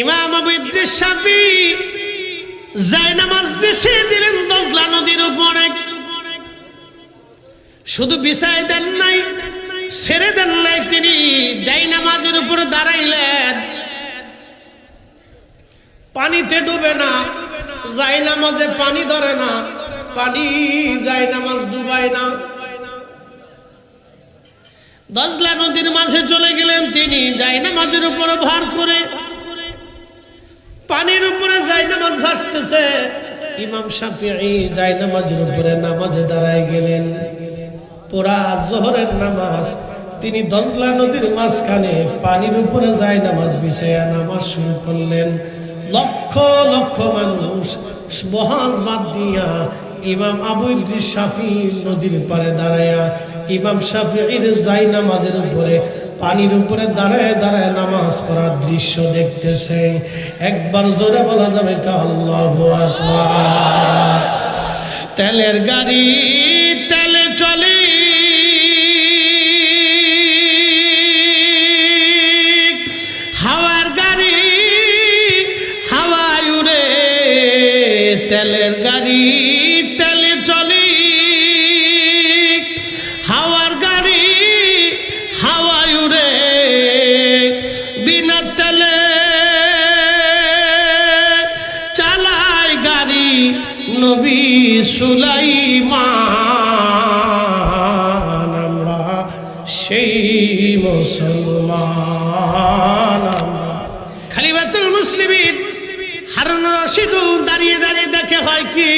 ইমাম আবু ইদ্রিস শাফিঈ জায়নামাজ বিছিয়ে দিলেন দজলা নদীর উপরে। শুধু বিছায় দেন নাই, ছেড়ে দেন নাই, তিনি জায়নামাজের উপরে দাঁড়াইলেন। পানিতে ডুবে না, জায়নামাজে পানি ধরে না, পানি জায়নামাজ ডুবায় না। দজলা নদীর মাঝে চলে গেলেন তিনি, জায়নামাজের উপরে ভার করে। পানির উপরে জায়নামাজ ভাসতেছে। ইমাম শাফিঈ জায়নামাজের উপরে নামাজে দাঁড়ায় গেলেন। পুরা জোহরের নামাজ তিনি দজলা নদীর মাঝখানে পানির উপরে জায়নামাজ বিছায়া নামাজ শুরু করলেন। লক্ষ লক্ষ মানুষ বহাজ বাদ দিয়া ইমাম আবু ইদ্রিস শাফিঈ নদীর পারে দাঁড়ায়া ইমাম শাফিঈর জায়নামাজের উপরে পানির উপরে দাঁড়ায় দাঁড়ায় নামাজ পড়ার দৃশ্য দেখতেছে। একবার জোরে বলা যাবে কা আল্লাহু আকবার। তেলের গাড়ি তেলে চলে, হাওয়ার গাড়ি হাওয়ায় উড়ে। তেলের গাড়ি তেলে চলে, হাওয়ার গাড়ি হাওয়ায় উড়ে। বিনা তেলে চালায় গাড়ি নবী সুলাইমান। আমরা সেই মুসলমান। খলিফাতুল মুসলিমিন হারুন রশিদ দাঁড়িয়ে দাঁড়িয়ে দেখে হয় কি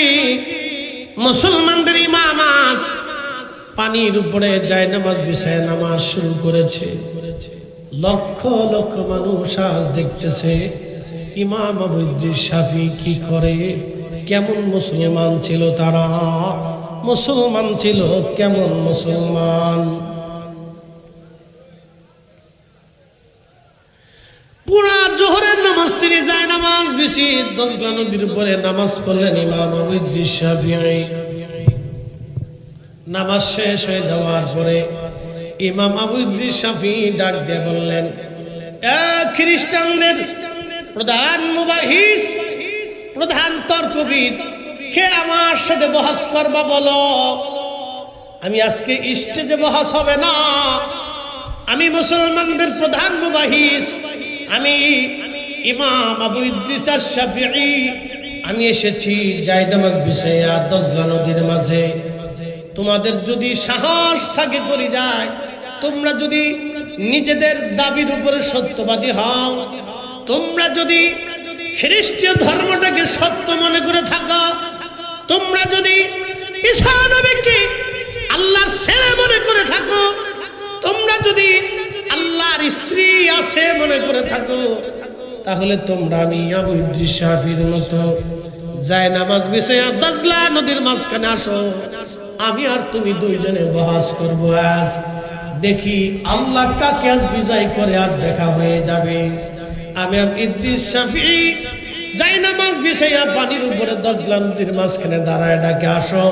মুসলমানদের ইমাম আজ পানির উপরে জায়নামাজ বিছায় নামাজ শুরু করেছে। লক্ষ লক্ষ মানুষ আজ দেখতেছে ইমাম আবু ইদ্রিস শাফিঈ কি করে। কেমন মুসলমান ছিল তারা, মুসলমান ছিল কেমন মুসলমান। পুরা জোহরের নামাজ তিনি জায়নামাজ বিছিয়ে দজলা নদীর উপরে নামাজ পড়লেন ইমাম আবু ইদ্রিস শাফিঈ। নামাজ শেষ হয়ে যাওয়ার পরে ইমাম আবু ইদ্রিস শাফিঈ ডাক দিয়ে বললেন, খ্রিস্টানদের প্রধান মুবাহিস, প্রধান তর্কবিদ, কে আমার সাথে বহস করবা বলো। আমি আজকে স্টেজে বহস হবে না, আমি মুসলমানদের প্রধান মুবাহিস, আমি ইমাম আবু ইদ্রিস শাফিঈ। আমি এসেছি জায়নামাজ বিছাইয়া দজলা নদীর মাঝে। তোমাদের যদি সাহস থাকে করে যায়, তোমরা যদি নিজেদের দাবির উপরে সত্যবাদী হও, তোমরা যদি খ্রিস্টীয় ধর্মটাকে সত্য মনে করে থাকো, তোমরা যদি ঈসা নবীকে আল্লাহর ছেলে মনে করে থাকো, তোমরা যদি আল্লাহর স্ত্রী আছে মনে করে থাকো, তাহলে তোমরা আমি আবু ইদ্রিস শাফিঈর মতো জায়নামাজ বিছাইয়া দজলা নদীর মাঝখানে আসো। আমি আর তুমি দুইজনে বহাস করব। আজ দেখি আল্লাহ কাকে আজ বিজয় করে, আজ দেখা হয়ে যাবে। আমি ইদ্রিস শাফিঈ জায়নামাজ বিছাইয়া পানির উপরে দজলা নদীর মাঝখানে দাঁড়ায় ডাকে, আসো,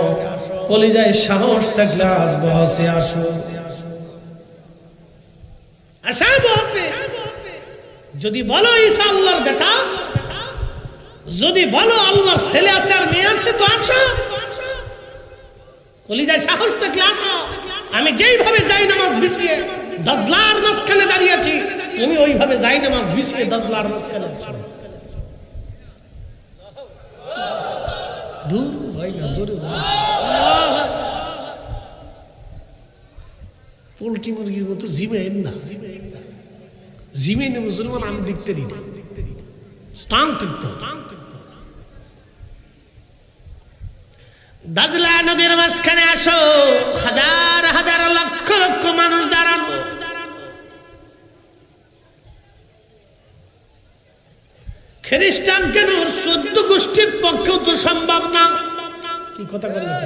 কলিজায় সাহস থাকলে আজ বহাসে আসো। আসা বহাসে যদি বলো ঈসা আল্লাহর বেটা, যদি বলো আল্লাহর ছেলে আছে আর মেয়ে আছে, তো আসো, কলিজায় সাহস থাকলে আসো। আমি যেইভাবে জায়নামাজ বিছিয়ে দজলার মাঝখানে দাঁড়িয়েছি, তুমি ওইভাবে জায়নামাজ বিছিয়ে দজলার মাঝখানে দূর হয় না, জোরে পোল্ট্রি মুরগির মতো জিমেন না, জিমেনে মুসলমান আমি দেখতে দিই না, স্টান থাকতে দজলা নদীর মাঝখানে আসো। হাজার হাজার লক্ষ লক্ষ মানুষ দাঁড়ানো। খ্রিস্টান কেন, 14 গোষ্ঠীর পক্ষেও তো সম্ভব না। কি কথা বললেন?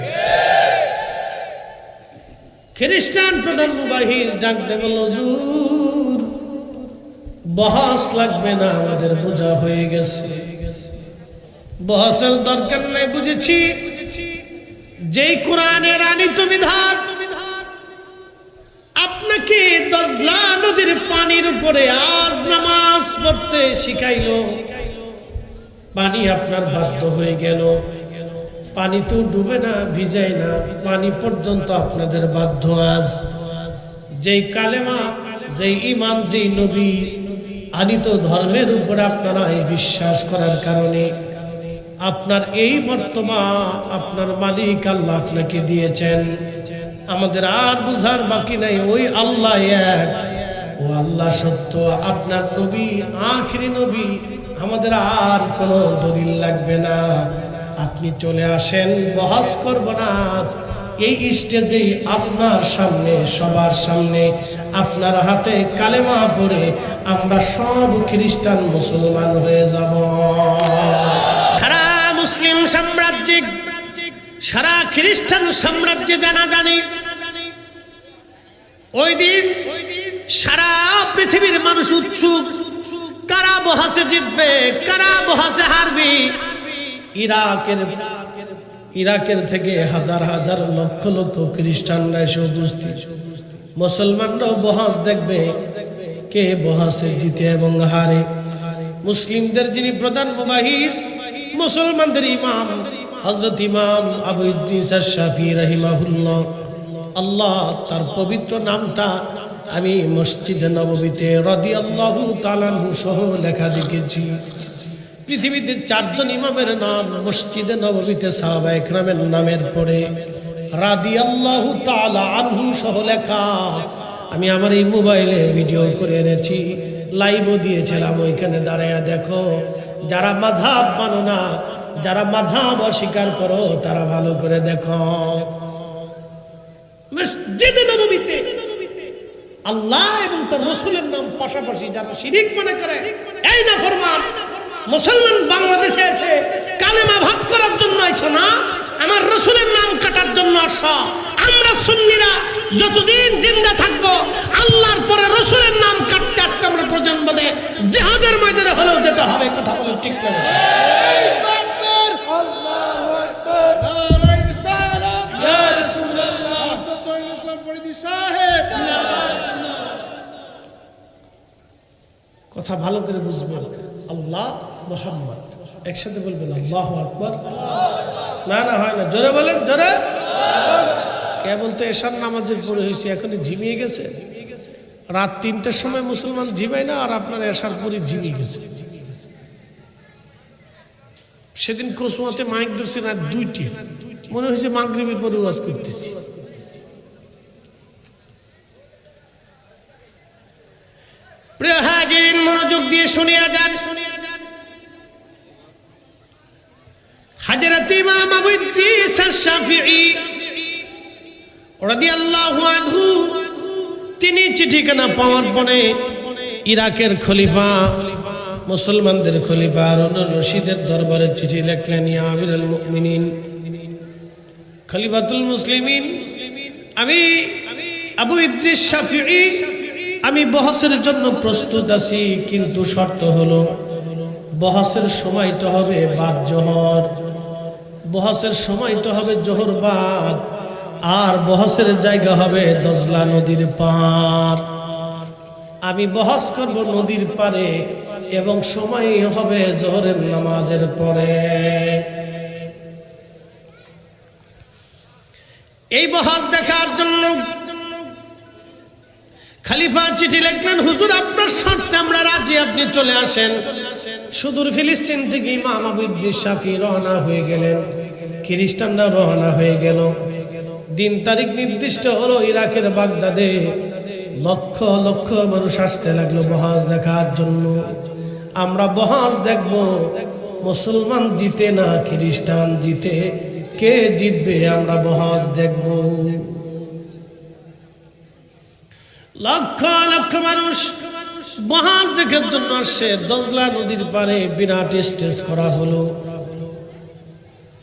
খ্রিস্টান প্রধান মুবাহিস ডাক দে বলল, হুজুর বহস লাগবে না, আমাদের বোঝা হয়ে গেছে, বহসের দরকার নাই, বুঝেছি। যেই কোরআনের আনিত বিধান আপনাকে দজলা নদীর পানির উপরে আজ নামাজ পড়তে শিখাইলো, পানি আপনার বাধ্য হয়ে গেল, পানি তো ডুবে না, ভিজায় না, পানি পর্যন্ত আপনাদের বাধ্য। আজ যেই কালেমা, যেই ইমাম, যেই নবী আনিত ধর্মের উপরে আপনারা বিশ্বাস করার কারণে আপনার এই মর্তবা আপনার মালিক আল্লাহ আপনাকে দিয়েছেন। আমাদের আর বুঝার বাকি নাই, ওই আল্লাহ এক, ও আল্লাহ সত্য, আপনার নবী আখিরি নবী, আমাদের আর কোনো দলিল লাগবে না। আপনি চলে আসেন, বহস করব না। এই স্টেজেই আপনার সামনে, সবার সামনে আপনার হাতে কালেমা পড়ে আমরা সব খ্রিস্টান মুসলমান হয়ে যাব। সারা মুসলিম সাম্রাজ্যে, সারা খ্রিস্টান সাম্রাজ্যে জানাজানি ওই দিন সারা পৃথিবীর মানুষ উৎসুক, কারা বহাসে জিতবে, কারা বহাসে হারবে। ইরাকের থেকে হাজার হাজার লক্ষ লক্ষ খ্রিস্টানরা এসে উপস্থিত। মুসলমানরাও বহাস দেখবে কে বহাসে জিতে এবং হারে। মুসলিমদের যিনি প্রধান মুবাহিস, মুসলমানদের ইমাম হযরত ইমাম আবু ইদ্রিস আশ-শাফি রাহিমাহুল্লাহ, আল্লাহ তার পবিত্র নামটা আমি মসজিদে নববীতে রাদিয়াল্লাহু তাআলা আনহু সহ লেখা দেখেছি। পৃথিবীতে 4 জন ইমামের নাম মসজিদে নববীতে সাহাবায়ে কেরামের নামের পরে রাদিয়াল্লাহু তাআলা আনহু সহ লেখা। আমি আমার এই মোবাইলে ভিডিও করে এনেছি, লাইভও দিয়েছিলাম, ওইখানে দাঁড়ায়া দেখো। যারা মাযহাব মানো না, যারা মাযহাব অস্বীকার করো, তারা ভালো করে দেখো। মসজিদে নববীতে আল্লাহ এবং তার রাসূলের নাম পাশাপাশি যারা শিরিক মনে করে, এই নাফরমান মুসলমান বাংলাদেশে এসে কালেমা ভাগ করার জন্য আইছো না, আমার রাসূলের নাম কাটার জন্য আসছো। আমরা সুন্নিরা যতদিন জিন্দা থাকবো আল্লাহর পরে রাসূলের নাম কাটতে আসতে আমরা প্রজন্ম বাদে জিহাদের ময়দানে হলেও যেতে হবে। কথা বলেন ঠিক না? কথা ভালো করে বুঝবেন। আল্লাহ মুহাম্মদ একসাথে বলবেন আল্লাহু আকবার। না না হয় না, জোরে বলেন, জোরে। কেবল তো এশার নামাজের পরে হয়েছে, এখনই ঝিমিয়ে গেছে। রাত 3টার সময় মুসলমান ঝিমায় না, আর আপনার এশার পরে ঝিমিয়ে গেছে। সেদিন কসুয়াতে মাইক ধরছে রাত 2টি, মনে হয়েছে মাগরিবের পরে ওয়াজ করতেছি। প্রিয় হাজিরিন, মনোযোগ দিয়ে শুনিয়া যান। হযরত ইমাম আবু ইদ্রিস আশ-শাফিঈ রাদিয়াল্লাহু আনহু তিনি চিঠিখানা পাওয়ার পরে ইরাকের খলিফা, মুসলমানদের খলিফা হারুনুর রশিদের দরবারে চিঠি লিখলেন। ইয়া আমিরুল মুমিনিন, খলিফাতুল মুসলিমিন, আমি আবু ইদ্রিস শাফিঈ আমি বহসের জন্য প্রস্তুত আছি, কিন্তু শর্ত হলো বহসের সময়টা হবে বাদ জোহর, বহসের সময়টা হবে জোহর বাদ, আর বহসের জায়গা হবে দজলা নদীর পার। আমি বহস করব নদীর পারে এবং সময় হবে জোহরের নামাজের পরে। এই বহস দেখার জন্য খলিফা চিঠি লিখলেন, হুজুর আপনার শর্তে আমরা রাজি, আপনি চলে আসেন। সুদূর ফিলিস্তিন থেকে ইমাম আবু ইদ্রিস শাফিঈ রওনা হয়ে গেলেন, খ্রিস্টানরা রওনা হয়ে গেল। দিন তারিখ নির্দিষ্ট হলো, ইরাকের বাগদাদে লক্ষ লক্ষ মানুষ আসতে লাগলো বহাস দেখার জন্য। আমরা বহাস দেখব, মুসলমান জিতে না খ্রিস্টান জিতে, কে জিতবে আমরা বহাস দেখব। লক্ষ লক্ষ মানুষ বহাস দেখার জন্য আসছে। দজলা নদীর পারে বিরাট স্টেজ করা হলো।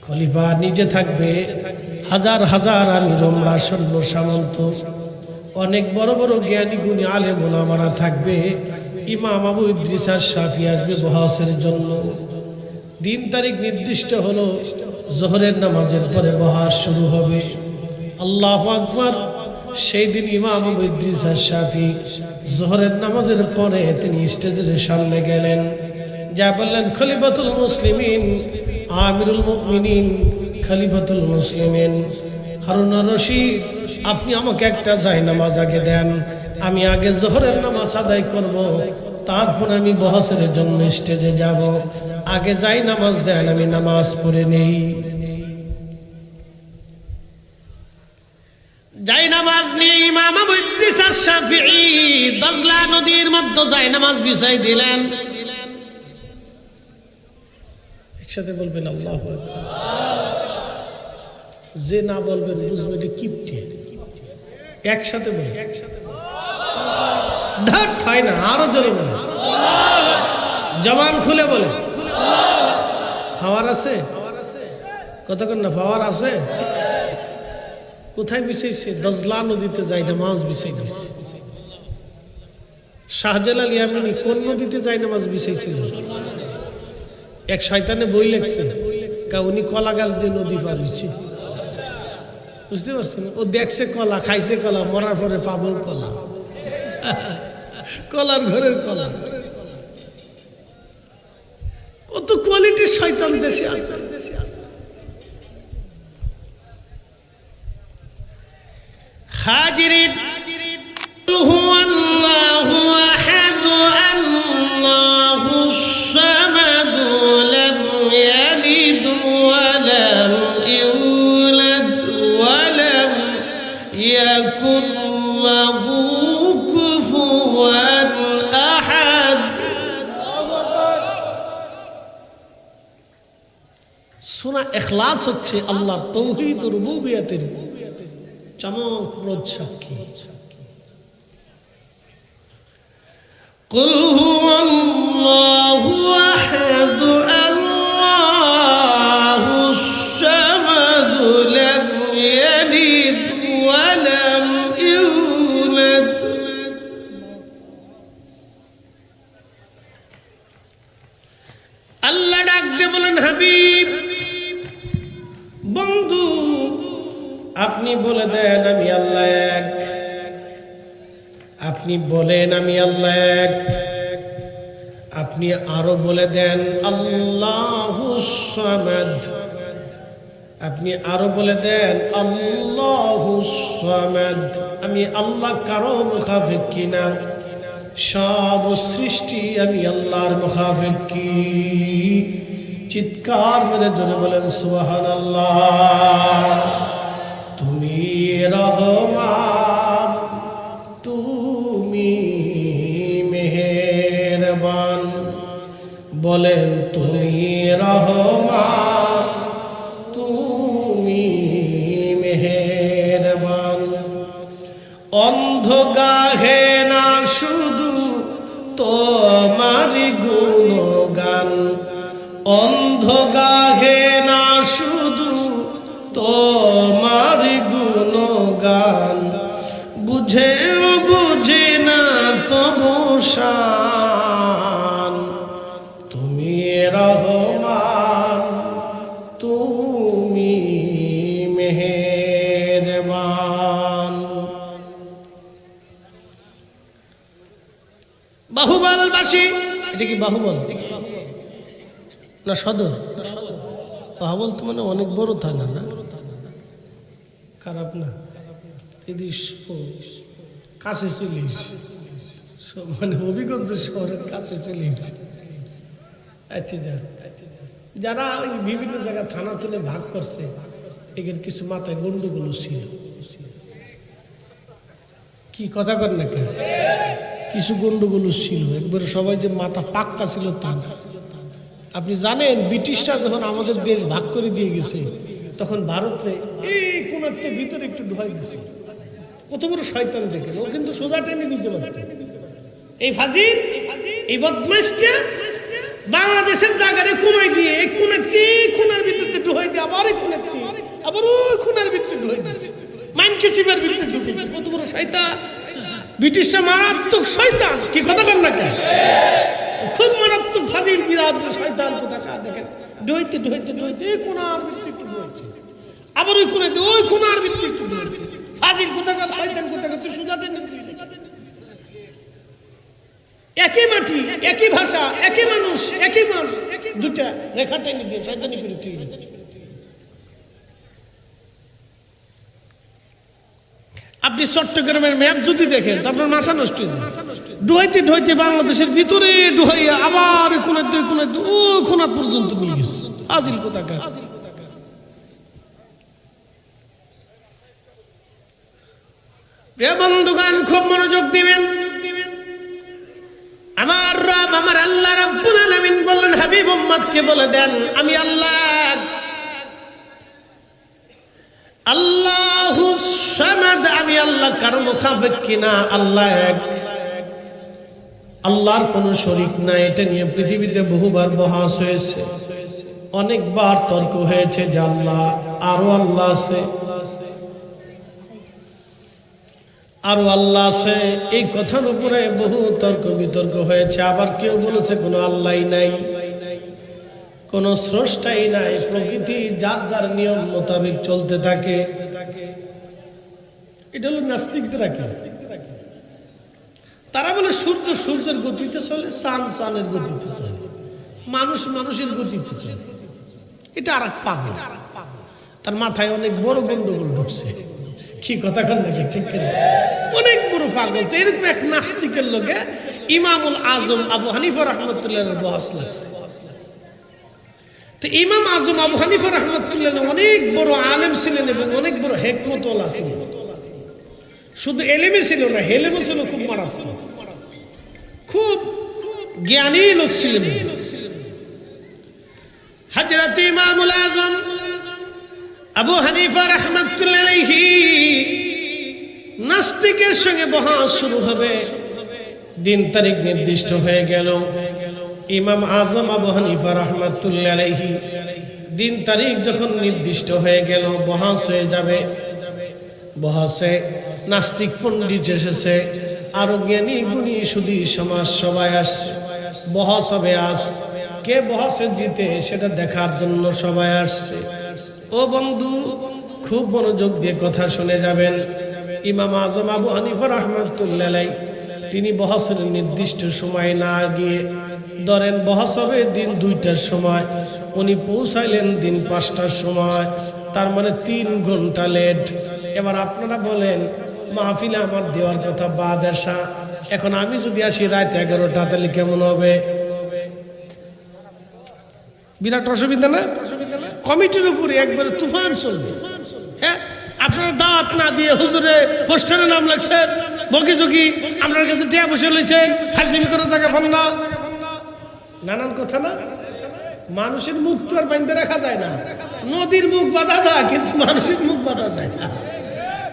খলিফা নিজে থাকবে, হাজার হাজার আমির ওমরা সৈন্য সামন্ত, অনেক বড় বড় জ্ঞানী গুণী আলেম ওলামারা থাকবে। ইমাম আবু ইদ্রিস আশ-শাফিঈ আসবে বহাসের জন্য। দিন তারিখ নির্দিষ্ট হলো, জোহরের নামাজের পরে বহাস শুরু হবে। আল্লাহু আকবার। সেই দিন ইমাম আবু ইদ্রিস আশ-শাফিঈ যোহরের নামাজের পরে তিনি স্টেজের সামনে গেলেন, যা বললেন, খলিফাতুল মুসলিমিন, আমিরুল মুমিনিন, খলিফাতুল মুসলিমিন হারুন আর-রশিদ, আপনি আমাকে একটা জায়নামাজ আগে দেন, আমি আগে যোহরের নামাজ আদায় করব, তারপর আমি বহসের জন্য স্টেজে যাব। আগে জায়নামাজ দেন, আমি নামাজ পড়ে নেই। জায়নামাজ নিয়ে ইমাম আবু ইদ্রিস আশ-শাফিঈ দজলা নদীর মধ্যে জায়নামাজ বিছাই দিলেন। একসাথে বলবেন আল্লাহু আকবার। যে না বলবেন বুঝবে এটা কিপটে। একসাথে বলে, ধর হয় না, আরো জোরে বলে, জবান খুলে বলে। পাওয়ার আছে? কতক্ষণ না পাওয়ার আছে? কোথায় বিছাইছে? দজলা নদীতে জায়নামাজ বিছাই দিচ্ছে। শাহজালাল ইয়ামানি কোন নদীতে জায়নামাজ বিছাইছিল? এক শয়তানে বই লেখছে, উনি কলা গাছ দিয়ে নদী পার হয়েছে। বুঝতে পারছেন? ও দেখছে কলা, খাইছে কলা, মরার পরে পাবো কলা, কলার ঘরের কলা। কত কোয়ালিটির শয়তান দেশে আছে। হাজিরিন, হুয়াল্লাহু আহাদ, আল্লাহুস সামাদ, লাম ইয়ালিদ ওয়া লাম ইউলাদ ওয়া লাম ইয়াকুন লাহু কুফুয়ান আহাদ। সূরা ইখলাস হচ্ছে আল্লাহর তাওহীদ ও রুবুবিয়তের চমকপ্রদ সাক্ষী। কুল হুয়াল্লাহু আহাদ, আল্লাহুস সামাদ, লাম ইয়ালিদ ওয়া লাম ইউলাদ। আল্লাহ ডাক দিয়ে বলেন, হাবিব, বন্ধু, আপনি বলে দেন আমি আল্লাহ এক। আপনি বলেন আমি আল্লাহ এক। আপনি আরো বলে দেন আল্লাহুস সামাদ। আপনি আরো বলে দেন আল্লাহুস সামাদ। আমি আল্লাহ কারো মুখাপেক্ষী না, সব সৃষ্টি আমি আল্লাহর মুখাপেক্ষী। চিৎকার মেরে জোরে বলেন সুবহানাল্লাহ। তুমি রহমান, তুমি মেহেরবান, বলেন তুমি রহমান, তুমি মেহেরবান। অন্ধ গাহে না শুধু তোমার গুণগান, অন্ধ গাহে না শুধু তোমার গুণগান, বুঝেও বুঝে না তবু শান। তুমি রহমান, তুমি মেহেরবান। বাহুবলবাসী, এটা কি বাহুবল না সদর? বাহুবল তো মানে অনেক বড় থানা না, খারাপ না। কাছে চলিস, মানে হবিগঞ্জ শহরের কাছে চলিস। আচ্ছা, যারা ওই বিভিন্ন জায়গায় থানা তুলে ভাগ করছে, এদের কিছু মাথায় গন্ডগোল ছিল। কি কথা কর না কেন? কিছু গন্ডগোল ছিল, একবার সবাই যে মাথা পাক্কা ছিল তা না। আপনি জানেন ব্রিটিশরা যখন আমাদের দেশ ভাগ করে দিয়ে গেছে, তখন ভারতে এই কোন একটা ভিতরে একটু ঢুকাই দিছে। কত বড় শয়তান দেখেন, ও কিন্তু সোজা টেনে দিতে পারত। এই ফাজিল, এই বদমাইশটা বাংলাদেশের জায়গায় কমাই দিয়ে এই কোনার ভিতরে ঢুকাই দিয়ে আবার এই কোনাতে, আবার ওই কোনার ভিতরে ঢুকাই দিচ্ছে, মাইনকে সিবার ভিতরে ঢুকাইছে। কত বড় শয়তান! ব্রিটিশরা মারাত্মক শয়তান। কি কথা কর না কেন? খুব মারাত্মক ফাজিল, বিরাট শয়তান কোথাকার। দেখেন ঢুইতে ঢুইতে ঢুইতে এই কোনার ভিতরে একটু ঢুকেছে, আবার ওই কোনাতে ওই কোনার ভিতরে একটু ঢুকেছে। ফাজিল কোথাকার, শয়তান কোথাকার, তুই সোজা টেনে দিবি। একই মাটি, একই ভাষা, একই মানুষ, একই মাস, দুটা রেখা টেনে দিয়ে শয়তানি করে তুই। আপনি চট্টগ্রামের ম্যাপ যদি দেখেন তো আপনার মাথা নষ্ট হয়ে যায়। ডুহাইতে ডুহাইতে বাংলাদেশের ভিতরে ডুহাইয়া আবার কোনার ও কোনা পর্যন্ত নিয়ে গেছে। আজিল কোথাকার। প্রিয় বন্ধুগণ, খুব মনোযোগ দিবেন। আমার রব, আমার আল্লাহ রাব্বুল আলামিন বললেন, হাবিব উম্মতকে বলে দেন, আমি আল্লাহ, আল্লাহুস সামাদ, আমি আল্লাহ কারো মুখাপেক্ষী না, আল্লাহ এক, আল্লাহর কোনো শরীক নাই। এটা নিয়ে পৃথিবীতে বহুবার বহাস হয়েছে, অনেকবার তর্ক হয়েছে যে আল্লাহ, আরো আল্লাহ আছে, আরো আল্লাহ আছে। এই কথার উপরে বহু তর্ক বিতর্ক হয়েছে। আবার কেউ বলেছে কোনো আল্লাহই নাই, কোন স্রষ্টাই নাই, প্রকৃতি যার যার নিয়ম মোতাবেক চলতে থাকে। এটা হলো নাস্তিকদের আকিদা। তারা বলে সূর্য সূর্যের গতিতে চলে, চাঁদ চাঁদের গতিতে চলে, মানুষ মানুষের গতিতে চলে। এটা আর এক পাগল, তার মাথায় অনেক বড় গন্ডগোল ঢুকছে। কি কথা কন নাকি? ঠিক কিনা? অনেক বড় পাগল। তো এরকম এক নাস্তিকের লোকে ইমামুল আজম আবু হানিফা রাহমাতুল্লাহর বহাস লাগছে। তো ইমাম আজম আবু হানিফা রাহমাতুল্লাহ অনেক বড় আলেম ছিলেন এবং অনেক বড় হিকমতওয়ালা ছিলেন। শুধু এলেমে ছিল না, হেলেমও ছিল খুব মারাত্মক, খুব জ্ঞানী লোক ছিলেন। হযরত ইমামুল আজম আবু হানিফা রাহমাতুল্লাহ আলাইহি নাস্তিকের সঙ্গে বহাস শুরু হবে। দিন তারিখ নির্দিষ্ট হয়ে গেল। ইমাম আজম আবু হানিফা রাহমাতুল্লাহ আলাইহি দিন তারিখ যখন নির্দিষ্ট হয়ে গেল, বহাস হয়ে যাবে। বহাসে নাস্তিক পণ্ডিত এসেছে, আরো জ্ঞানী গুণী সুধী সমাজ সবাই আসছে। বহাস হবে আজ, কে বহাসে জিতে সেটা দেখার জন্য সবাই আসছে। ও বন্ধু, খুব মনোযোগ দিয়ে কথা শুনে যাবেন। ইমাম আজম আবু হানিফা রাহমাতুল্লাহ আলাইহি তিনি বহাসের নির্দিষ্ট সময় না গিয়ে, ধরেন বহাস হবে দিন 2টার সময়, উনি পৌঁছাইলেন দিন 5টার সময়, তার মানে 3 ঘন্টা লেট। এবার আপনারা বলেন, মাহফিলে আমার দেওয়ার কথা বাদ আসা, এখন আমি যদি আসি রাত 11টা, তাহলে কেমন হবে? বিরাট অসুবিধা না? কমিটির উপরে একবারে তুফান চলবে। হ্যাঁ, আপনারা দাওয়াত না দিয়ে হুজুরে পোস্টারে নাম লাগছেন, বকি চকি আপনার কাছে টিয়া বসে লইছেন, হাজরিমি করে টাকা পান না, নানান কথা না। মানুষের মুখ তো আর বাইন্ধে রাখা যায় না। নদীর মুখ বাঁধা যায়, কিন্তু মানুষের মুখ বাঁধা যায় না।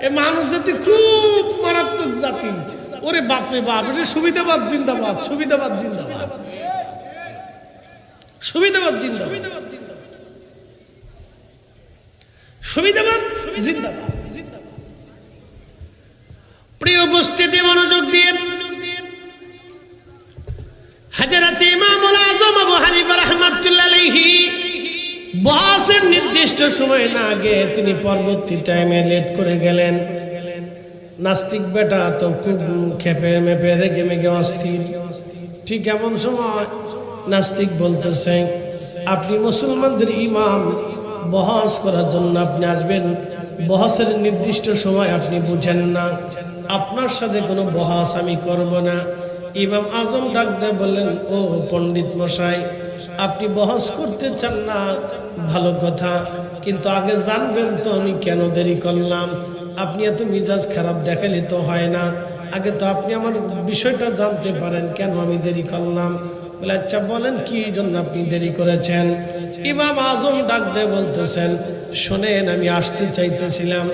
এ মানুষ জাতি খুব মারাত্মক জাতি। ওরে বাপরে বাপ, এটা সুবিধাবাদ জিন্দাবাদ, সুবিধাবাদ জিন্দাবাদ, সুবিধাবাদ জিন্দাবাদ, সুবিধাবাদ জিন্দাবাদ। প্রিয় উপস্থিতি, মনোযোগ দিয়ে হযরত ইমামুল আজম আবু হানিফা রাহমাতুল্লাহ আলাইহি বহাসের নির্দিষ্ট সময় না আগে তিনি পরবর্তী টাইমে লেট করে গেলেন। নাস্তিক বেটা তো খুব খেপে মেপে রেগে মেগে অস্থির। ঠিক এমন সময় নাস্তিক বলতেছে, আপনি মুসলমানদের ইমাম, বহাস করার জন্য আপনি আসবেন, বহাসের নির্দিষ্ট সময় আপনি বুঝেন না, আপনার সাথে কোনো বহাস আমি করব না। ইমাম আজম ডাক দিয়ে বললেন, ও পণ্ডিত মশাই, আপনি বহাস করতে চান না, ভালো কথা, কিন্তু আগে জানবেন তো আমি কেন দেরি করলাম। আপনি এত মিজাজ খারাপ দেখালে তো হয় না, আগে তো আপনি আমার বিষয়টা জানতে পারেন কেন আমি দেরি করলাম। বলে, আচ্ছা বলেন কি জন্য আপনি দেরি করেছেন? ইমাম আজম ডাক দিয়ে বলতেছেন, শোনেন, আমি আসতে চাইতেছিলাম,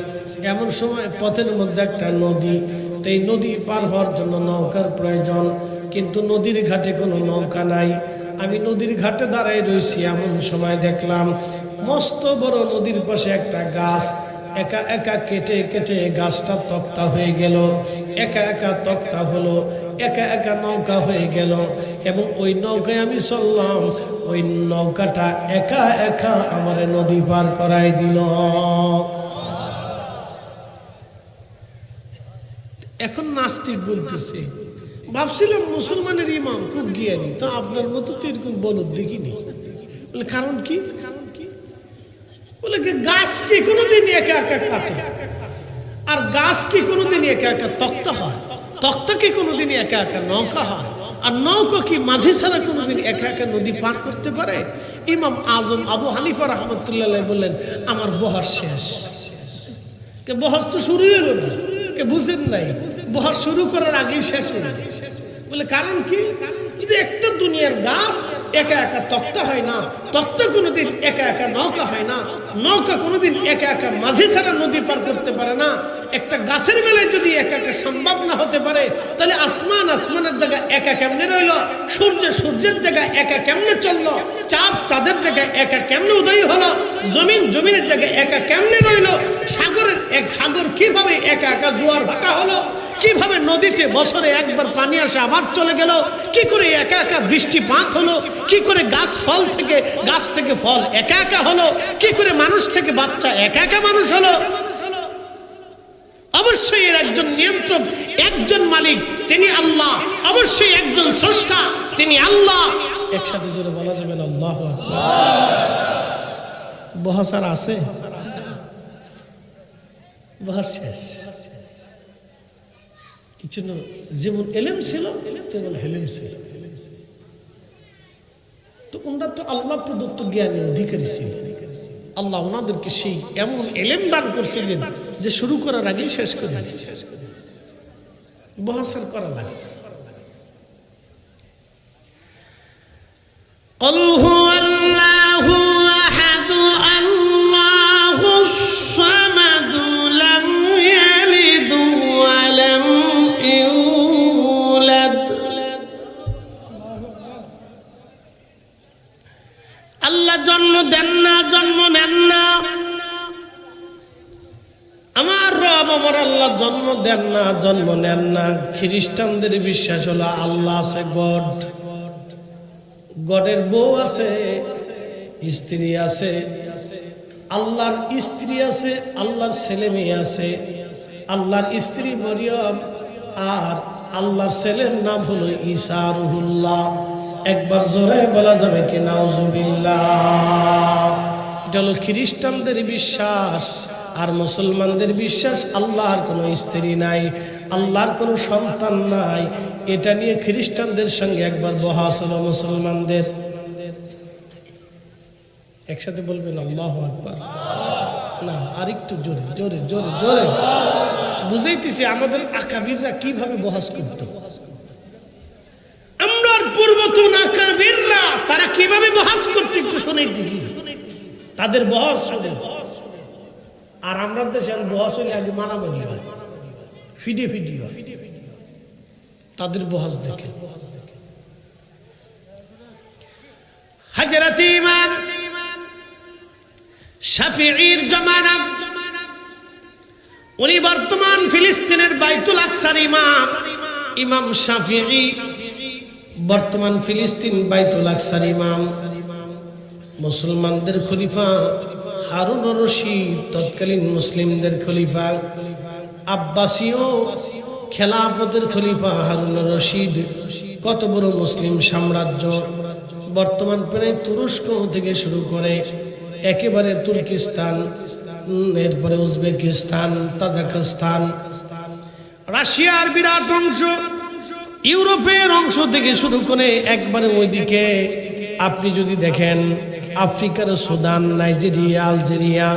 এমন সময় পথের মধ্যে একটা নদী, তো এই নদী পার হওয়ার জন্য নৌকার প্রয়োজন, কিন্তু নদীর ঘাটে কোনো নৌকা নাই। আমি নদীর ঘাটে দাঁড়াই রয়েছি, এমন সময় দেখলাম মস্ত বড় নদীর পাশে একটা গাছ, একা একা কেটে কেটে গাছটা তক্তা হয়ে গেল, একা একা তক্তা হলো, একা একা নৌকা হয়ে গেল, এবং ওই নৌকায় আমি চললাম, ওই নৌকাটা একা একা আমার নদী পার করাই দিল। এখন নাস্তিক বলতেছে। ভাবছিলাম মুসলমানের ইমাম খুব জ্ঞানী, তো আপনার মতো তো এরকম বলদ দেখিনি। বলে কারণ কি? বলে গাছ কি কোনোদিন একা একা কাটে? আর গাছ কি কোনোদিন একা একা তক্তা হয়? তক্তা কি কোনোদিন একা একা নৌকা হয়? আর নৌকা কি মাঝি ছাড়া কোনোদিন একা একা নদী পার করতে পারে? ইমাম আজম আবু হানিফা রাহমাতুল্লাহ বললেন, আমার বহস শেষ। বহস তো শুরুই হলো না, বুঝেন নাই? বহস শুরু করার আগেই শেষ হয়ে গেছে। বলে কারণ কি? একটা দুনিয়ার গাছ একা একা তক্তা হয় না, তক্তা কোনোদিন একা একা নৌকা হয় না, নৌকা কোনোদিন একা একা মাঝি ছাড়া নদী পার করতে পারে না। একটা গাছের বেলায় যদি একা একা সম্ভব না হতে পারে, তাহলে আসমান আসমানের জায়গায় একা কেমনে রইল? সূর্য সূর্যের জায়গায় একা কেমনে চললো? চাঁদ চাঁদের জায়গায় একা কেমনে উদয় হলো? জমিন জমিনের জায়গায় একা কেমনে রইল? সাগরের এক সাগর কিভাবে একা একা জোয়ার ভাটা হলো? কিভাবে নদীতে বছরে একবার পানি আসে আবার চলে গেল? কি করে একা একা বৃষ্টিপাত হলো? কি করে গাছ থেকে ফল একা একা হলো? কি করে মানুষ থেকে বাচ্চা একা একা মানুষ হলো? অবশ্যই এর একজন নিয়ন্ত্রক, একজন মালিক, তিনি আল্লাহ। অবশ্যই একজন স্রষ্টা, তিনি আল্লাহ। একসাথে জোরে বলা যাবে না আল্লাহু আকবার। বহসার আছে, বহস শেষ। যেমন এলেম ছিল তেমন হেলেম ছিল। তো ওনারা তো আল্লাহ প্রদত্ত জ্ঞানের অধিকারী ছিল। আল্লাহ ওনাদেরকে সেই এমন এলেম দান করছিলেন যে শুরু করার আগেই শেষ করে দিচ্ছে। বহসার করা লাগে। আল্লাহ জন্ম দেন না, জন্ম নেন না। আমার রব আমার আল্লাহ জন্ম দেন না, জন্ম নেন না। খ্রিস্টানদের বিশ্বাস হলো আল্লাহ আছে, গড। গডের বউ আছে, স্ত্রী আছে, আল্লাহর স্ত্রী আছে, আল্লাহর ছেলে মেয়ে আছে। আল্লাহর স্ত্রী মরিয়ম আর আল্লাহর ছেলের নাম হলো ঈসা রুহুল্লাহ। একবার জোরে বলা যাবে কি নাউজুবিল্লাহ? এটা হলো খ্রিস্টানদের বিশ্বাস। আর মুসলমানদের বিশ্বাস আল্লাহর কোনো স্ত্রী নাই, আল্লাহর কোনো সন্তান নাই। এটা নিয়ে খ্রিস্টানদের সঙ্গে একবার বহাস হলো মুসলমানদের। একসাথে বলবেন আল্লাহু আকবার। না, আরেকটু জোরে জোরে জোরে জোরে বুঝাইতেছি আমাদের আকাবিররা কিভাবে বহাস করত। আমরার পূর্বতন আকাবিররা তারা কিভাবে বহাস করত একটু শুনাইতেছি। তাদের বহাস আর আমরা দেশে বহাস হলে আগে মারামারি হয়, ফিডে ফিডি হয়। তাদের বহাস দেখে হযরত ইমাম শাফিঈর জামানা, উনি বর্তমান ফিলিস্তিনের বাইতুল আকসার ইমাম। ইমাম শাফিঈ বর্তমান ফিলিস্তিন বাইতুল আকসার ইমাম। মুসলমানদের খলিফা হারুন রশিদ তৎকালীন মুসলিমদের খলিফা। আব্বাসীয় খেলাফতের খলিফা হারুন রশিদ। কত বড় মুসলিম সাম্রাজ্য! বর্তমান প্রায় তুরস্ক থেকে শুরু করে একেবারে তুর্কিস্তান, এরপরে উজবেকিস্তান, তাজিকিস্তান, রাশিয়ার বিরাট অংশ, ইউরোপের অংশ থেকে শুরু করে একবারে ওইদিকে আপনি যদি দেখেন আফ্রিকার সুদান, নাইজেরিয়া, আলজেরিয়া,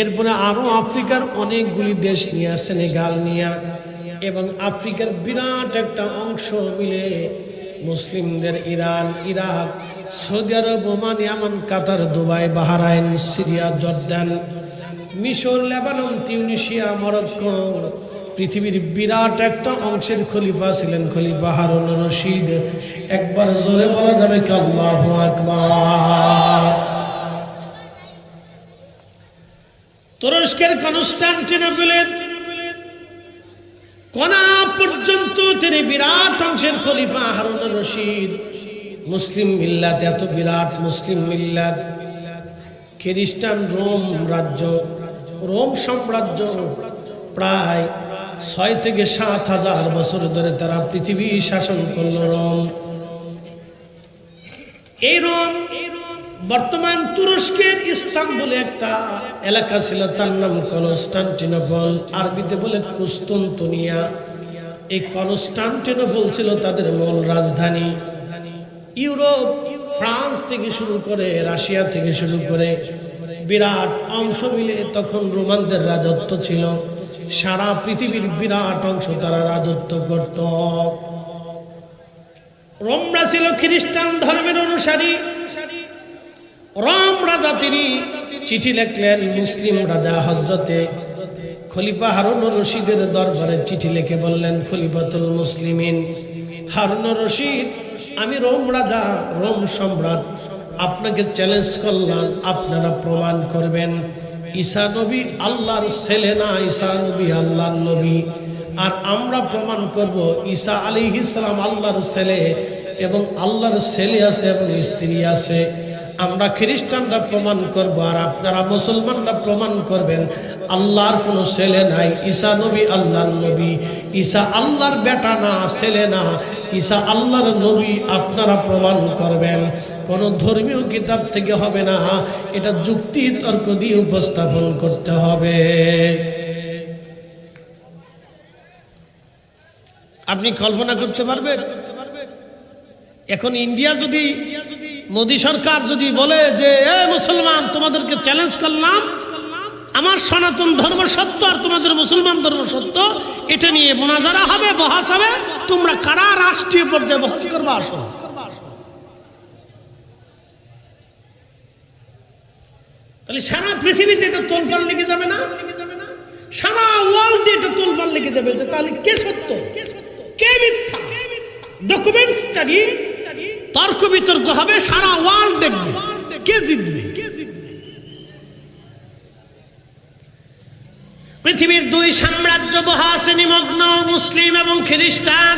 এরপরে আরো আফ্রিকার অনেকগুলি দেশ নিয়ে, সেনেগাল নিয়ে, এবং আফ্রিকার বিরাট একটা অংশ মিলে মুসলিমদের ইরান, ইরাক, সৌদি আরব, ওমান, ইয়ামান, কাতার, দুবাই, বাহরাইন, সিরিয়া, জর্দান, মিশর, লেবানন, তিউনিসিয়া, মরক্কো, পৃথিবীর বিরাট একটা অংশের খলিফা ছিলেন খলিফা হারুন রশিদ। একবার জোরে বলা যাবে কি আল্লাহু আকবার? তুরস্কের কনস্টান্টিনোপলের কোনা পর্যন্ত তিনি বিরাট অংশের খলিফা হারুন রশিদ। মুসলিম মিল্লাত, এত বিরাট মুসলিম মিল্লাত, খ্রিস্টান রোম রাজ্য, রোম সাম্রাজ্য প্রায় 6 থেকে 7,000 বছর ধরে তারা পৃথিবী শাসন করল রোম। এই রোম বর্তমান তুরস্কের ইস্তাম্বুলে একটা এলাকা ছিল, তার নাম কনস্টান্টিনোপল, আরবিতে বলে কুস্তুনতুনিয়া। এই কনস্টান্টিনোপল ছিল তাদের মূল রাজধানী। ইউরোপ, ফ্রান্স থেকে শুরু করে, রাশিয়া থেকে শুরু করে বিরাট অংশ মিলে তখন রোমানদের রাজত্ব ছিল। সারা পৃথিবীর বিরাট অংশ তারা রাজত্ব করত। রোমরা ছিল খ্রিস্টান ধর্মের অনুসারী। রোম রাজা তিনি চিঠি লিখলেন মুসলিম রাজা হযরতে খলিফা হারুনুর রশিদের দরবারে চিঠি লিখে বললেন, খলিফাতুল মুসলিমিন হারুনুর রশিদ, আমি রোম রাজা, রোম সম্রাট, আপনাকে চ্যালেঞ্জ করলাম, আপনারা প্রমাণ করবেন ঈসা নবী আল্লাহর ছেলে না, ঈসা নবী আল্লাহর নবী। আর আমরা প্রমাণ করব ঈসা আলাইহিস সালাম আল্লাহর ছেলে, এবং আল্লাহর ছেলে আছে এবং স্ত্রী আছে। আমরা খ্রিস্টানরা প্রমাণ করব, আর আপনারা মুসলমানরা প্রমাণ করবেন আল্লাহর কোনো ছেলে নাই, ঈসা নবী আল্লাহর নবী। ঈসা আল্লাহর বেটা না, ছেলে না, ঈসা আল্লাহর নবী। আপনারা প্রমাণ করবেন, কোনো ধর্মীয় কিতাব থেকে হবে না, এটা যুক্তি তর্ক দিয়ে উপস্থাপন করতে হবে। আপনি কল্পনা করতে পারবেন এখন ইন্ডিয়া যদি, মোদী সরকার যদি বলে যে এ মুসলমান, তোমাদেরকে চ্যালেঞ্জ করলাম, আমার সনাতন ধর্ম সত্য আর তোমাদের মুসলমান ধর্ম সত্য, এটা নিয়ে মুনাজারা হবে, বহাস হবে, তোমরা কারা রাষ্ট্রীয় পর্যায়ে বহাস করবা, আসো। তাহলে সারা পৃথিবীতে এটা তোলপাড় লেগে যাবে না? সারা ওয়ার্ল্ডে এটা তোলপাড় লেগে যাবে যে তাহলে কে সত্য কে মিথ্যা। ডকুমেন্ট স্টাডি, তর্ক বিতর্ক হবে, সারা ওয়ার্ল্ড দেখবে কে জিতবে। পৃথিবীর 2 সাম্রাজ্য বহাসে নিমগ্ন, মুসলিম এবং খ্রিস্টান।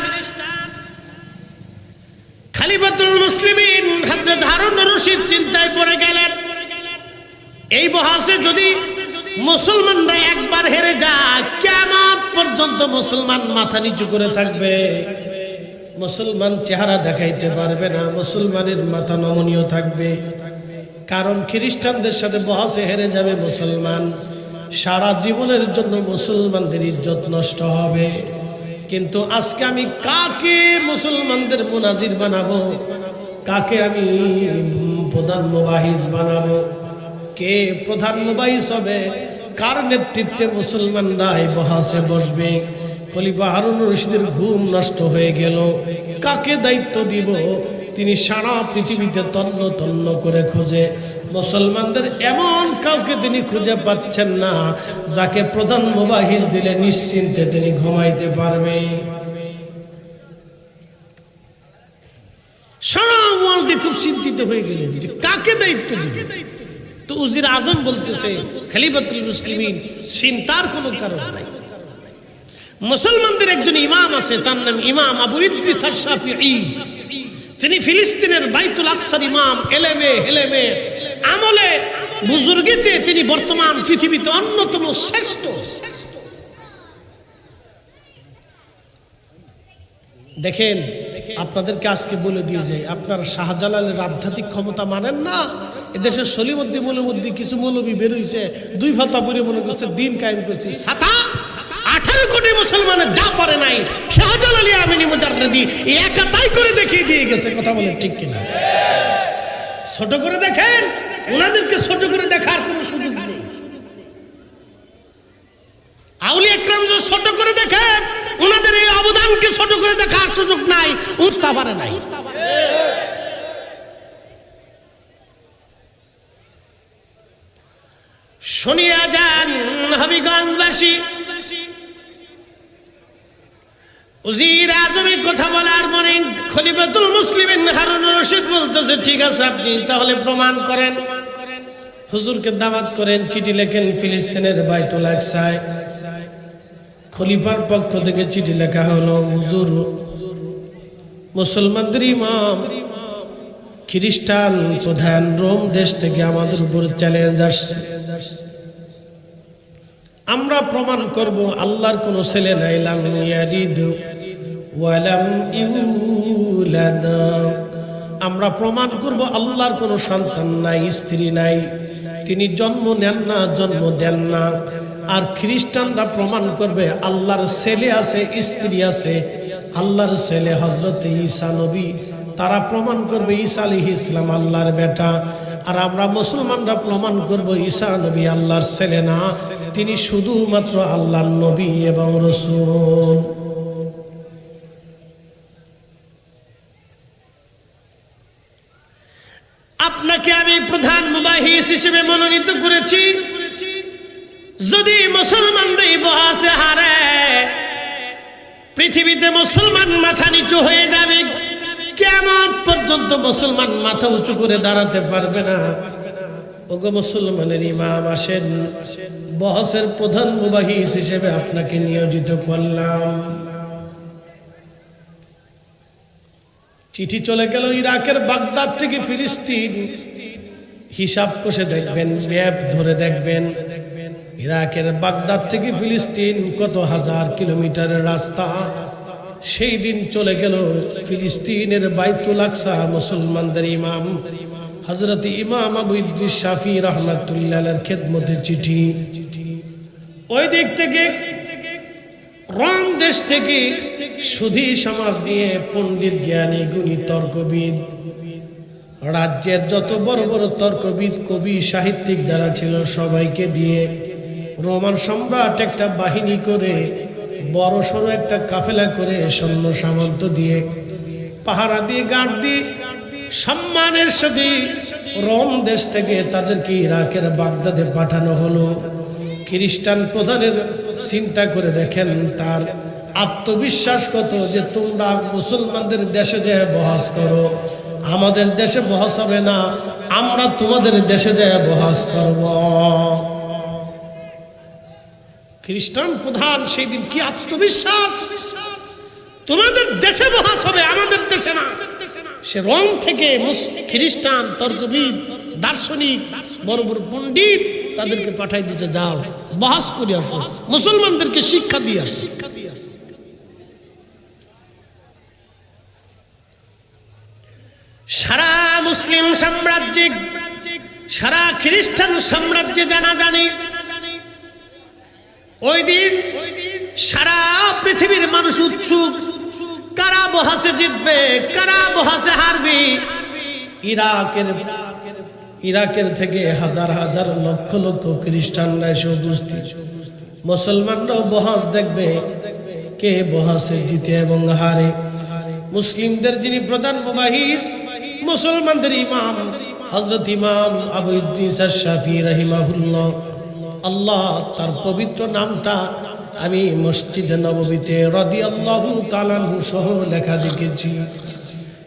খলিফাতুল মুসলিমিন হযরত হারুনুর রশিদ চিন্তায় পড়ে গেলেন, এই বহাসে যদি মুসলমানরা একবার হেরে যায়, কিয়ামত পর্যন্ত মুসলমান মাথা নিচু করে থাকবে, মুসলমান চেহারা দেখাইতে পারবে না, মুসলমানের মাথা নমনীয় থাকবে। কারণ খ্রিস্টানদের সাথে বহাসে হেরে যাবে মুসলমান, সারা জীবনের জন্য মুসলমানদের ইজ্জত নষ্ট হবে। কিন্তু আজকে আমি কাকে মুসলমানদের মুনাজির বানাবো, কাকে আমি প্রধান মুবাহিস বানাবো, কে প্রধান মুবাহিস হবে, কার নেতৃত্বে মুসলমানরা এই বহাসে বসবে। খলিফা হারুনুর রশিদের ঘুম নষ্ট হয়ে গেল, কাকে দায়িত্ব দিব। তিনি সারা পৃথিবীতে তন্ন তন্ন করে খোঁজে, মুসলমানদের এমন কাউকে তিনি খুঁজে পাচ্ছেন না যাকে প্রধান মুবাহিস দিলে নিশ্চিন্তে তিনি ঘুমাইতে পারবে। সারা ওয়ার্ল্ডে খুব চিন্তিত হয়ে গেলেন যে কাকে দায়িত্ব দিবে। তো উজির আজম বলতেছে, খলিফাতুল মুসলিমিন, চিন্তার কোনো কারণ নাই। মুসলমানদের একজন ইমাম আছে, তার নাম ইমাম আবু ইদ্রিস আশ-শাফিঈ। তিনি ফিলিস্তিনের বাইতুল আকসার ইমাম, এলেমে হেলেমে আমলে বুজুর্গিতে তিনি বর্তমান পৃথিবীতে অন্যতম শ্রেষ্ঠ। দেখেন, আপনাদেরকে আজকে বলে দিয়ে যাই, আপনারা শাহজালালের আধ্যাত্মিক ক্ষমতা মানেন না। এদেশের সলিমুদ্দিন মৌলবী কিছু মৌলবী বেরোইছে, 2 ফাতা পরে মনে করছে দিন কায়েম করছে। 18 কোটি মুসলমানের যা পারে নাই শাহজালাল আমিনী মুজাররদি একাই করে দেখিয়ে দিয়ে গেছে। কথা বলে ঠিক কিনা? ছোট করে দেখেন, ওনাদেরকে ছোট করে দেখার কোনো সুযোগ নেই। আউলিয়া একরাম যে ছোট করে দেখেন, ওনাদের এই অবদানকে ছোট করে দেখার সুযোগ নাই, উঠতে পারে নাই। শুনিয়া যান হবিগঞ্জবাসী, উজির আজমি কথা বলার পরে খলিফাতুল মুসলিমিন হারুনুর রশিদ বলতেছে, ঠিক আছে আপনি তাহলে প্রমাণ করেন। হুজুরকে দাওয়াত করেন, চিঠি লেখেন ফিলিস্তিনের বাইতুল আকসায়। খলিফার পক্ষ থেকে চিঠি লেখা হলো, হুজুর, মুসলমানদের ইমাম খ্রিস্টান প্রধান রোম দেশ থেকে আমাদের উপর চ্যালেঞ্জ আসছে। আমরা প্রমাণ করব আল্লাহর কোনো ছেলে নাই, লাম ইয়ালিদ ওয়া লাম ইউলাদ। আমরা প্রমাণ করব আল্লাহর কোনো সন্তান নাই, স্ত্রী নাই, তিনি জন্ম নেন না, জন্ম দেন না। আর খ্রিস্টানরা প্রমাণ করবে আল্লাহর ছেলে আছে, স্ত্রী আছে, আল্লাহর ছেলে হযরত ঈসা নবী। তারা প্রমাণ করবে ঈসা আলাইহিস সালাম আল্লাহর বেটা। আর আমরা মুসলমানরা প্রমাণ করব ঈসা নবী আল্লাহর ছেলে না, তিনি শুধুমাত্র আল্লাহর নবী এবং রাসূল। আপনাকে আমি প্রধান মুবাহিস হিসেবে মনোনীত করেছি। যদি মুসলমানরা এই বহাসে হারে, পৃথিবীতে মুসলমান মাথা নিচু হয়ে যাবে, কিয়ামত পর্যন্ত মুসলমান মাথা উঁচু করে দাঁড়াতে পারবে না। ওগো মুসলমানের ইমাম, আসেন বহসের প্রধান মুবাহিস হিসেবে আপনাকে নিয়োজিত করলাম। চিঠি চলে গেল ইরাকের বাগদাদ থেকে ফিলিস্তিন। হিসাব কষে দেখবেন, ম্যাপ ধরে দেখবেন, ইরাকের বাগদাদ থেকে ফিলিস্তিন কত হাজার কিলোমিটারের রাস্তা। সেই দিন চলে গেল ফিলিস্তিনের বাইতুল আকসা মুসলমানদের ইমাম হযরত ইমাম আবু ইদ্রিস শাফি রাহমাতুল্লাহ আলাইহির খেদমতে চিঠি। ওই দিক থেকে রোম দেশ থেকে সুধী সমাজ নিয়ে পণ্ডিত, জ্ঞানী, গুণী, তর্কবিদ, রাজ্যের যত বড় বড় তর্কবিদ, কবি, সাহিত্যিক যারা ছিল সবাইকে দিয়ে রোমান সম্রাট একটা বাহিনী করে, বড় সড়ো একটা কাফেলা করে, সৈন্য সামন্ত দিয়ে, পাহারা দিয়ে, গার্ড দিয়ে, সম্মানের সাথে রোম দেশ থেকে তাদেরকে ইরাকের বাগদাদে পাঠানো হলো। খ্রিস্টান প্রধানের চিন্তা করে দেখেন তার আত্মবিশ্বাস কত, যে তোমরা মুসলমানদের দেশে যে বহাস করো, আমাদের দেশে বহাস হবে না, আমরা তোমাদের দেশে যে বহাস করব। খ্রিস্টান প্রধান সেই দিন কি আত্মবিশ্বাস, তোমাদের দেশে বহাস হবে, আমাদের দেশে না। সে রোম থেকে খ্রিস্টান তর্কবিদ, দার্শনিক, বড় বড় পণ্ডিত তাদেরকে পাঠাই দিতে, যাও বহাস করে আসো, মুসলমানদেরকে শিক্ষা দিয়ে আসো। সারা মুসলিম সাম্রাজ্যে, সারা খ্রিস্টান সাম্রাজ্যে জানাজানি। ওই দিন সারা পৃথিবীর মানুষ উৎসুক, কারা বহাসে জিতবে, কারা বহাসে হারবে। ইরাকের থেকে হাজার হাজার লক্ষ লক্ষ খ্রিস্টানরা এসে উপস্থিত। মুসলমানরাও বহাস দেখবে, কে বহাসে জিতে এবং হারে। মুসলিমদের যিনি প্রধান মুবাহিস, মুসলমানদের ইমাম হযরত ইমাম আবু ইদ্রিস আশ-শাফি রাহিমাহুল্লাহ, আল্লাহ তার পবিত্র নামটা আমি মসজিদে নববীতে রাদিয়াল্লাহু তাআলা আনহু সহ লেখা দেখেছি।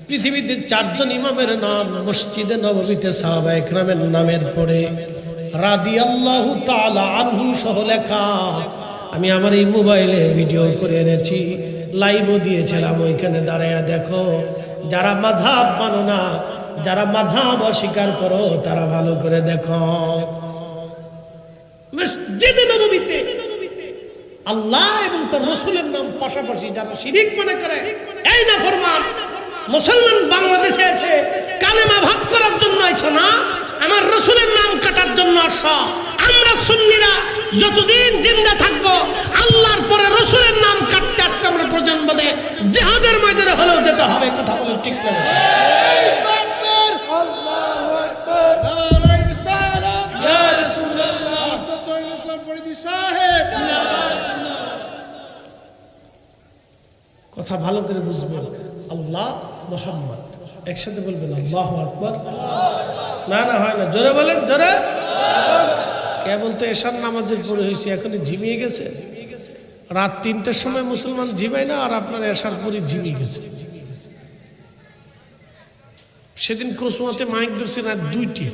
পৃথিবীতে চারজন ইমামের নাম মসজিদে নববীতে সাহাবায়ে কেরামের নামের পরে রাদিয়াল্লাহু তাআলা আনহু সহ লেখা। আমি আমার এই মোবাইলে ভিডিও করে এনেছি, লাইভও দিয়েছিলাম, ওইখানে দাঁড়ায়া দেখো। যারা মাযহাব মানো না, যারা মাযহাব অস্বীকার করো, তারা ভালো করে দেখো। মসজিদে নববীতে আল্লাহ এবং তার রাসূলের নাম পাশাপাশি যারা শিরিক মনে করে, এই নাফরমান মুসলমান বাংলাদেশে এসে কালেমা ভাগ করার জন্য আইছো না, আমার রাসূলের নাম কাটার জন্য আসছো। আমরা সুন্নিরা যতদিন জিন্দা থাকবো, আল্লাহর পরে রাসূলের নাম কাটতে আসতে আমরা প্রয়োজন বোধে জিহাদের ময়দানে হলেও যেতে হবে। কথা বলে ঠিক না? কথা ভালো করে বুঝবেন। আল্লাহ, মুহাম্মদ, একসাথে বলবেন আল্লাহু আকবার। না না হয় না, জোরে বলেন, জোরে। কেবল তো এশার নামাজের পরে হয়েছে, এখনই ঝিমিয়ে গেছে। রাত ৩টার সময় মুসলমান ঝিমায় না, আর আপনার এশার পরে ঝিমিয়ে গেছে। সেদিন কসুয়াতে মাইক ধরছে রাত ২টি,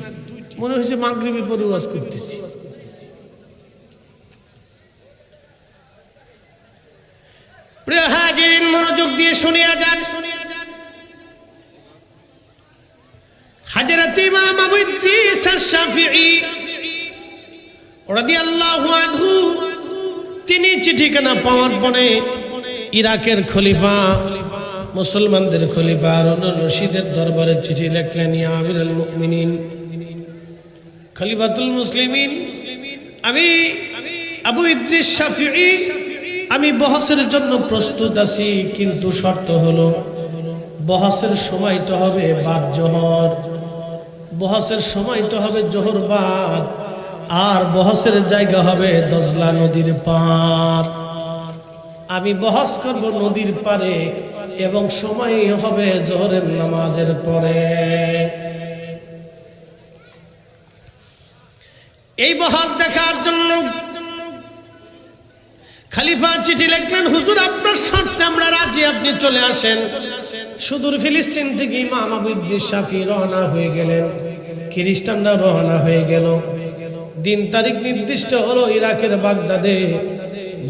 মনে হয়েছে মাগরিবের পরে ওয়াজ করতেছি। প্রিয় হাজিরিন, মনোযোগ দিয়ে শুনিয়া যান। হযরত ইমাম আবু ইদ্রিস আশ-শাফিঈ রাদিয়াল্লাহু আনহু তিনি চিঠিখানা পাওয়ার পরে ইরাকের খলিফা, মুসলমানদের খলিফা হারুনুর রশিদের দরবারে চিঠি লিখলেন, ইয়া আমিরুল মুমিনিন, খলিফাতুল মুসলিমিন, আমি আবু ইদ্রিস শাফিঈ, আমি বহসের জন্য প্রস্তুত আছি, কিন্তু শর্ত হলো বহসের সময় তো হবে বাদ জোহর, বহসের সময় তো হবে জোহর বাদ, আর বহসের জায়গা হবে দজলা নদীর পার। আমি বহস করব নদীর পারে এবং সময় হবে জোহরের নামাজের পরে। এই বহস দেখার জন্য খলিফা চিঠি লিখলেন, হুজুর আপনার শর্তে আমরা রাজি, আপনি চলে আসেন। সুদূর ফিলিস্তিন থেকে ইমাম আবু ইদ্রিস শাফিঈ রওনা হয়ে গেলেন, খ্রিস্টানরা রওনা হয়ে গেল। দিন তারিখ নির্দিষ্ট হলো, ইরাকের বাগদাদে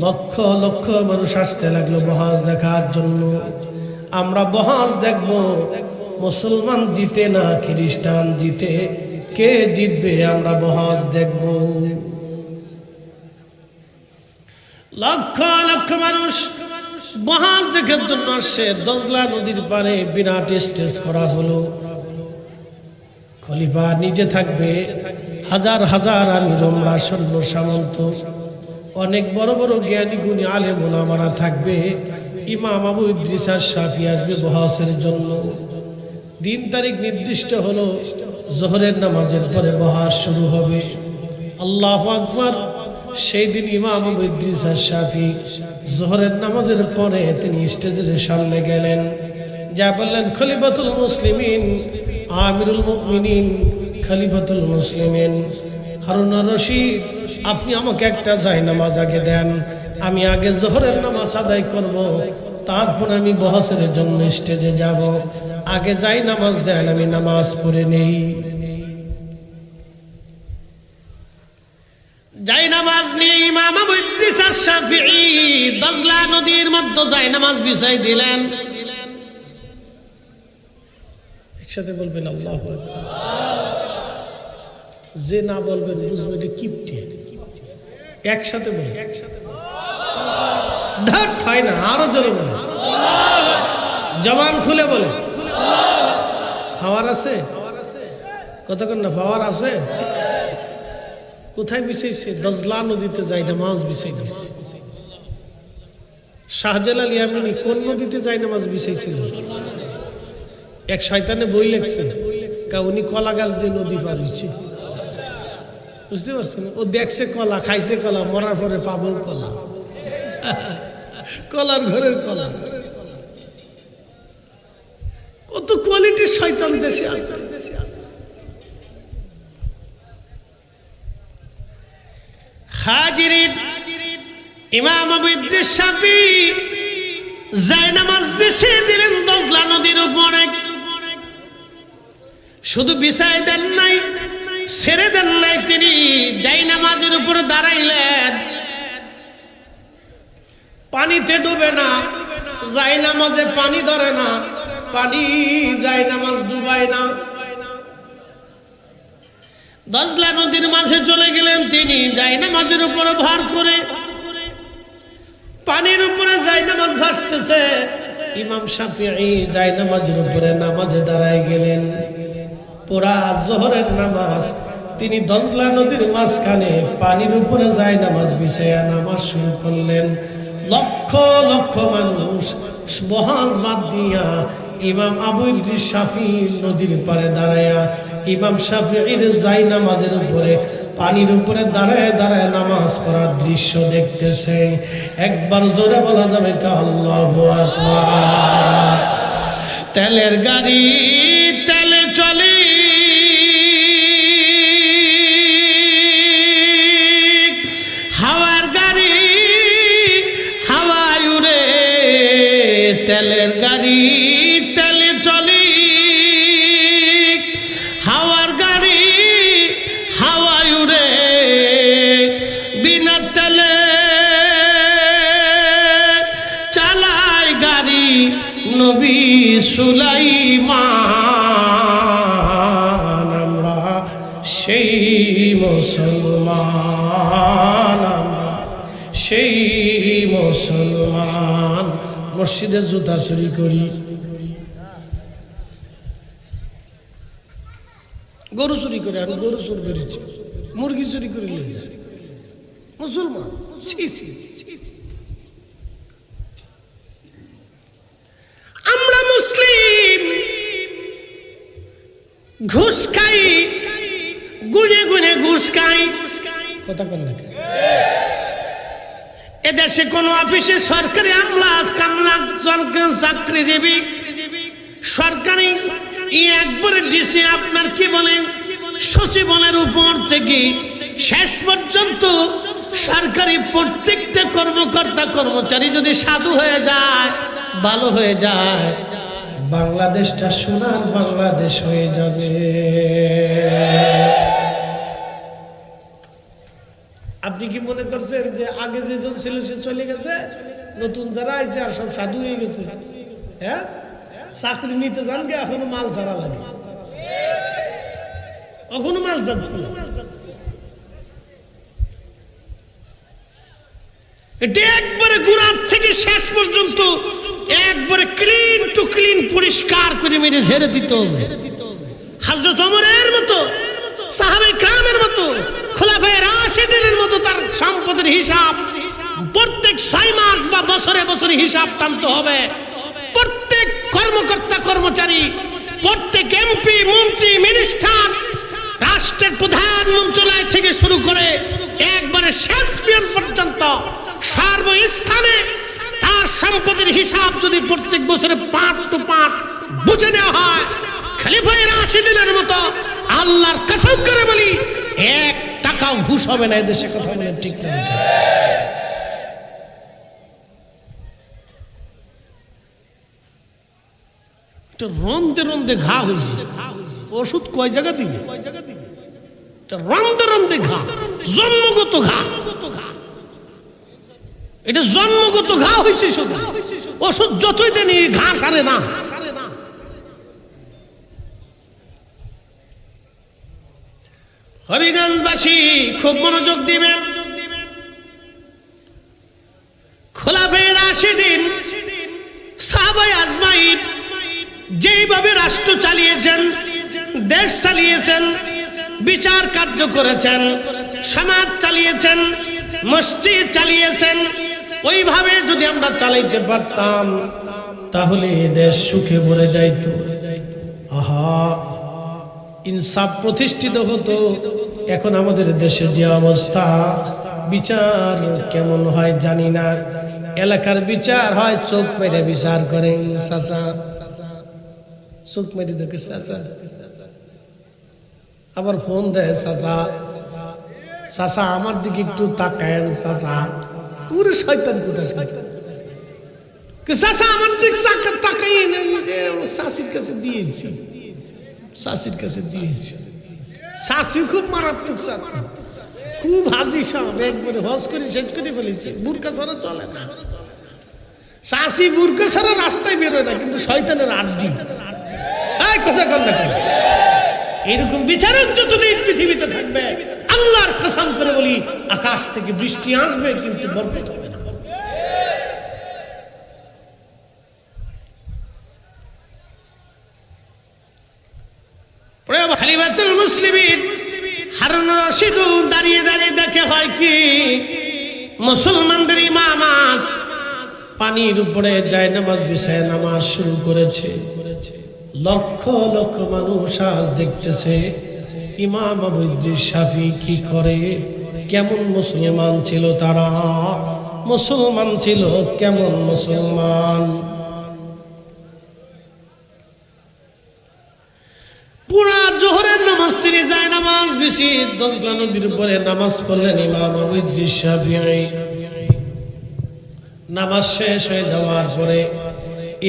লক্ষ লক্ষ মানুষ আসতে লাগলো বহস দেখার জন্য। আমরা বহস দেখব, মুসলমান জিতে না খ্রিস্টান জিতে, কে জিতবে আমরা বহস দেখব। লক্ষ লক্ষ মানুষ বহস দেখার জন্য আসে। দজলা নদীর পারে বিরাট স্টেজ করা হলো। খলিফা নিজে থাকবে, হাজার হাজার আমির ওমরা সৈন্য সামন্ত, অনেক বড় বড় জ্ঞানী গুণী আলেম ওলামারা থাকবে। ইমাম আবু ইদ্রিস শাফিঈ আসবে বহসের জন্য। দিন তারিখ নির্দিষ্ট হলো, জোহরের নামাজের পরে বহস শুরু হবে। আল্লাহু আকবার। সেই দিন ইমাম আবু ইদ্রিস শাফিঈ জোহরের নামাজের পরে তিনি স্টেজের সামনে গেলেন, যা বললেন, খলিফাতুল মুসলিমিন, আমিরুল মুমিনিন, খলিফাতুল মুসলিমিন হারুনুর রশিদ, আপনি আমাকে একটা জায়নামাজ আগে দেন, আমি আগে জোহরের নামাজ আদায় করব, তারপর আমি বহসের জন্য স্টেজে যাব। আগে জায়নামাজ দেন, আমি নামাজ পড়ে নেই। জায়নামাজ নিয়ে ইমাম আবু ইদ্রিস শাফিঈ দজলা নদীর মধ্যে জায়নামাজ বিছাই দিলেন। একসাথে বলবেন আল্লাহু আকবার। যে না বলবেন বুঝবেন এটা কিপটে। একসাথে বলেন, ধর হয় না, আরো জোরে বলেন, জবান খুলে বলে। পাওয়ার আছে কতক্ষণ না? পাওয়ার আছে। কোথায় বিছাইছে? দজলা নদীতে জায়নামাজ বিছাই দিচ্ছে। শাহজালাল ইয়ামানি কোন নদীতে জায়নামাজ বিছাইছিল? এক শয়তানে বই লেখছে, উনি কলা গাছ দিয়ে নদী পার হয়েছে। বুঝতে পারছেন? ও দেখছে কলা, খাইছে কলা, মরার পরে পাবো কলা, কলার ঘরের কলা। কত কোয়ালিটির শয়তান দেশে আছে। হাজিরিন, ইমাম আবু ইদ্রিস শাফিঈ জায়নামাজ বিছিয়ে দিলেন দজলা নদীর উপরে। শুধু বিছাই দেন নাই, ছেড়ে দেন নাই, তিনি জায়নামাজের উপরে দাঁড়াইলেন। পানিতে ডুবে না, জায়নামাজে পানি ধরে না, পানি জায়নামাজ ডুবায় না। দজলা নদীর মাঝে চলে গেলেন তিনি, জায়নামাজের উপরে ভার করে, পানির উপরে জায়নামাজ ভাসতেছে। ইমাম শাফিঈ জায়নামাজের উপরে নামাজে দাঁড়ায় গেলেন। পুরা জোহরের নামাজ তিনি দজলা নদীর মাঝখানে পানির উপরে জায়নামাজ বিছাইয়া নামাজ শুরু করলেন। লক্ষ লক্ষ মানুষ বহস বাদ দিয়া ইমাম আবু ইদ্রিস শাফিঈ নদীর পারে দাঁড়ায়া ইমাম শাফিঈর জায়নামাজের উপরে পানির উপরে দাঁড়ায় দাঁড়ায় নামাজ পড়ার দৃশ্য দেখতেছে। একবার জোরে বলা যাবে কা আল্লাহু আকবার। তেলের গাড়ি তেলে চলে, হাওয়ার গাড়ি হাওয়ায় উড়ে, তেলের গাড়ি তেলে চলে, হাওয়ার গাড়ি হাওয়ায় উড়ে, বিনা তেলে চালায় গাড়ি নবী সুলাইমান। আমরা সেই মুসলমান, আমরা সেই মুসলমান। মসজিদে জুতা চুরি করি, গরু চুরি করে, আমি গরু চুরি করেছি, মুরগি চুরি করে মুসলমান। আমরা মুসলিম ঘুষ খাই, গুনে গুনে ঘুষ খাই। কথা কন না, এদেশে কোন অফিসে সরকারি আমলা কামলা চাকরিজীবী সরকারি একবারে ডিসি আপনার কি বলেন সচিবের উপর থেকে শেষ পর্যন্ত সরকারি প্রত্যেকটা কর্মকর্তা কর্মচারী যদি সাধু হয়ে যায়, ভালো হয়ে যায়, বাংলাদেশটা সোনার বাংলাদেশ হয়ে যাবে। আপনি কি মনে করছেন যে আগে যেজন ছিল সে চলে গেছে, নতুন যারা আইছে আর সব সাধু হয়ে গেছে? হ্যাঁ, চাকরি নিতে যান গে, এখনো মাল ছাড়া লাগে, এখনো মাল ছাড়তে। এটা একবারে গোড়ার থেকে শেষ পর্যন্ত একবারে ক্লিন টু ক্লিন পরিষ্কার করে মেরে ঝেড়ে দিত হবে। হযরত ওমরের মতো, সাহাবায়ে কেরামের মতো, খোলাফায়ে রাশিদিনের মতো তার সম্পদের হিসাব প্রত্যেক 6 মাস বা বছরে বছরে হিসাব টানতে হবে। প্রত্যেক কর্মকর্তা কর্মচারী, প্রত্যেক এমপি মন্ত্রী মিনিস্টার, রাষ্ট্রের প্রধান মন্ত্রণালয় থেকে শুরু করে একবারে শেষ পিয়ন পর্যন্ত সর্বস্থানে তার সম্পদের হিসাব যদি প্রত্যেক বছরে 5 to 5 বুঝে নেওয়া হয়, খলিফায়ে রাশিদিনের মতো আল্লাহর কসম করে বলি 1 টাকাও ঘুষ হবে না এদেশে। কথা বলেন ঠিক না? রন্দে রন্দে ঘা হয়েছে, ওষুধ কয় জায়গা দিবে? রন্দে রন্দে ঘা, জন্মগত ঘা, এটা জন্মগত ঘা হয়েছে। ওষুধ যতই দেন ঘা সারে না। হবিগঞ্জবাসী খুব মনোযোগ দিবেন। খোলাফায়ে রাশিদিন সাহাবায়ে আজমাইন যেইভাবে রাষ্ট্র চালিয়েছেন, দেশ চালিয়েছেন, বিচার কার্য করেছেন, সমাজ চালিয়েছেন, মসজিদ চালিয়েছেন, ওইভাবে যদি আমরা চালাইতে পারতাম তাহলে দেশ সুখে ভরে যাইত। আহা, ইনসাফ প্রতিষ্ঠিত হতো। এখন আমাদের দেশের যে অবস্থা, বিচার কেমন হয় জানি না। এলাকার বিচার হয় চোখ মেরে বিচার করেন, চাচা চোখ মেরে দেখে চাচা, আবার ফোন দেয় চাচা, চাচা আমার দিকে একটু তাকায়েন চাচা। পুরো শয়তান কোথায়, চাচা আমার দিকে তাকাইয়েন, শাশির কাছে দিয়েছি, শাশির কাছে দিয়েছি। শাশি খুব মারাত্মক, শাশি খুব হাসি সাহেব, একবারে হজ করে শেষ করে ফেলেছে, বুরকা ছাড়া চলে না। শাশি বুরকা ছাড়া রাস্তায় বেরোয় না, কিন্তু শয়তানের আড্ডি। কথা কল না, এরকম বিচারক যতদিন পৃথিবীতে থাকবে, আল্লাহর কসম করে বলি আকাশ থেকে বৃষ্টি আসবে কিন্তু বরকত হবে না। খলিফাতুল মুসলিমিন হারুন রশিদ দাঁড়িয়ে দাঁড়িয়ে দেখে হয় কি, মুসলমানদের ইমাম পানির উপরে যায় নামাজ বিছায় নামাজ শুরু করেছে। লক্ষ লক্ষ মানুষ আজ দেখতেছে ইমাম আবু ইদ্রিস শাফি কি করে, কেমন মুসলমান ছিল তারা, মুসলমান ছিল কেমন মুসলমান। পুরা জোহরের নামাজ তিনি যায় নামাজ বেশি 10 নদীর উপরে নামাজ পড়লেন ইমাম আবু ইদ্রিস শাফিঈ। নামাজ শেষ হয়ে যাওয়ার পরে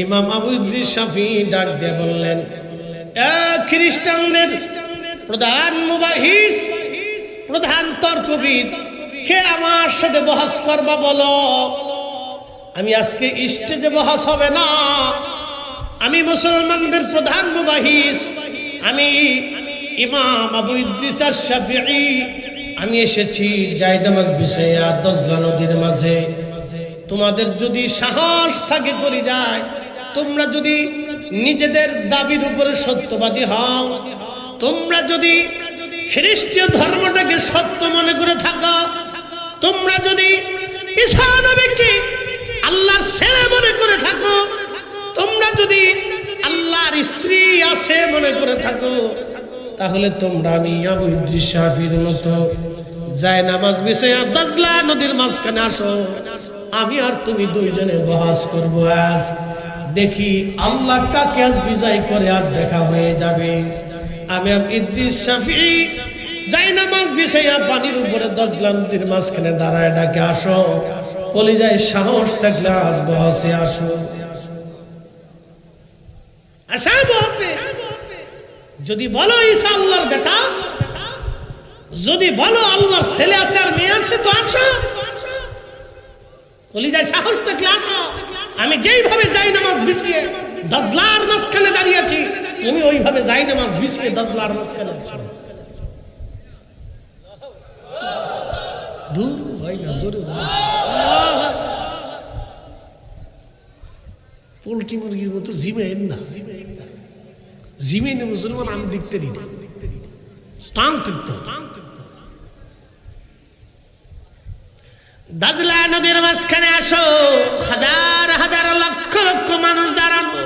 ইমাম আবু ইদ্রিস শাফিঈ ডাক দিয়ে বললেন, খ্রিস্টানদের প্রধান মুবাহিস, প্রধান তর্কবিদ, কে আমার সাথে বহস করবা বলো। আমি আজকে স্টেজে বহস হবে না, আমি মুসলমানদের প্রধান মুবাহিস, আমি ইমাম আবু ইদ্রিস শাফিঈ, আমি এসেছি জায়নামাজ বিছাইয়া দজলা নদীর মাঝে। তোমাদের যদি সাহস থাকে করে যায়, তোমরা যদি নিজেদের দাবির উপরে সত্যবাদী হও, তোমরা যদি খ্রিস্টীয় ধর্মটাকে সত্য মনে করে থাকো, তোমরা যদি ঈসা নবীকে আল্লাহর ছেলে মনে করে থাকো, তোমরা যদি আল্লাহর স্ত্রী আছে মনে করে থাকো, তাহলে তোমরা আমি আবু ইদ্রিস শাফির মতো জায়নামাজ বিছাইয়া দজলা নদীর মাঝখানে আসো। আমি আর তুমি দুইজনে বহাস করবো। আজ দেখি আল্লাহ কাকে আজ বিজয় করে, আজ দেখা হয়ে যাবে। আমি ইদ্রিস শাফি জায়নামাজ বিছাইয়া পানির উপরে দজলা নদীর মাঝখানে দাঁড়ায় ডাকে, আসো, কলিজায় সাহস থাকলে আজ বহাসে আসো। আসা বহাসে যদি বলো ঈসা আল্লাহর বেটা, যদি বলো আল্লাহর ছেলে আছে আর মেয়ে আছে, তো আসো, কলিজায় সাহস থাকলে আসো। আমি যেইভাবে জায়নামাজ বিছিয়ে দজলার মাঝখানে দাঁড়িয়ে আছি, তুমি ওইভাবে জায়নামাজ বিছিয়ে দজলার মাঝখানে আসো। দূর হয় না, জোরে পোল্ট্রি মুরগির মতো জিমেন না, জিমেন মুসলমান আমি দেখতে দিই না, স্থান তৃপ্ত। দজলা নদীর মাঝখানে আসো, হাজার হাজার লক্ষ লক্ষ মানুষ দাঁড়ানো।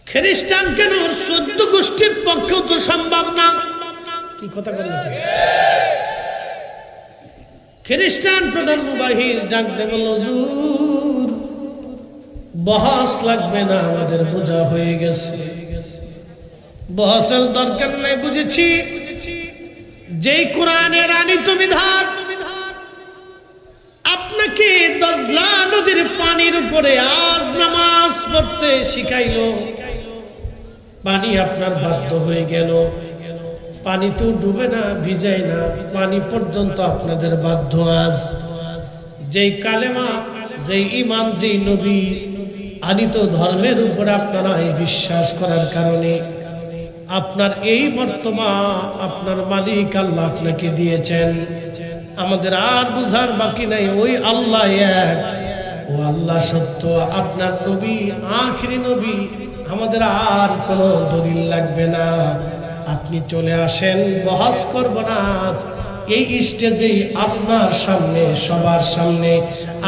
খ্রিস্টান কেন 14 গোষ্ঠীর পক্ষেও তো সম্ভব না। কি কথা বলেন? খ্রিস্টান প্রধান মুবাহির ডাক দে বলল, হুজুর বহস লাগবে না, আমাদের বোঝা হয়ে গেছে, বহসের দরকার নাই, বুঝেছি। যেই কোরআনের আনিত বিধান আপনাকে দজলা নদীর পানির উপরে আজ নামাজ পড়তে শিখাইলো, পানি আপনার বাধ্য হয়ে গেল, পানি তো ডুবে না, ভিজায় না, পানি পর্যন্ত আপনাদের বাধ্য। আজ যেই কালেমা, যেই ইমান, যেই নবী আনিত ধর্মের উপরে আপনারা বিশ্বাস করার কারণে আপনার এই মর্তবা আপনার মালিক আল্লাহ আপনাকে দিয়েছেন। আমাদের আর বুঝার বাকি নাই, ওই আল্লাহ এক, ও আল্লাহ সত্য, আপনার নবী আখিরি নবী, আমাদের আর কোনো দলিল লাগবে না। আপনি চলে আসেন, বহাস করব না। এই স্টেজেই আপনার সামনে, সবার সামনে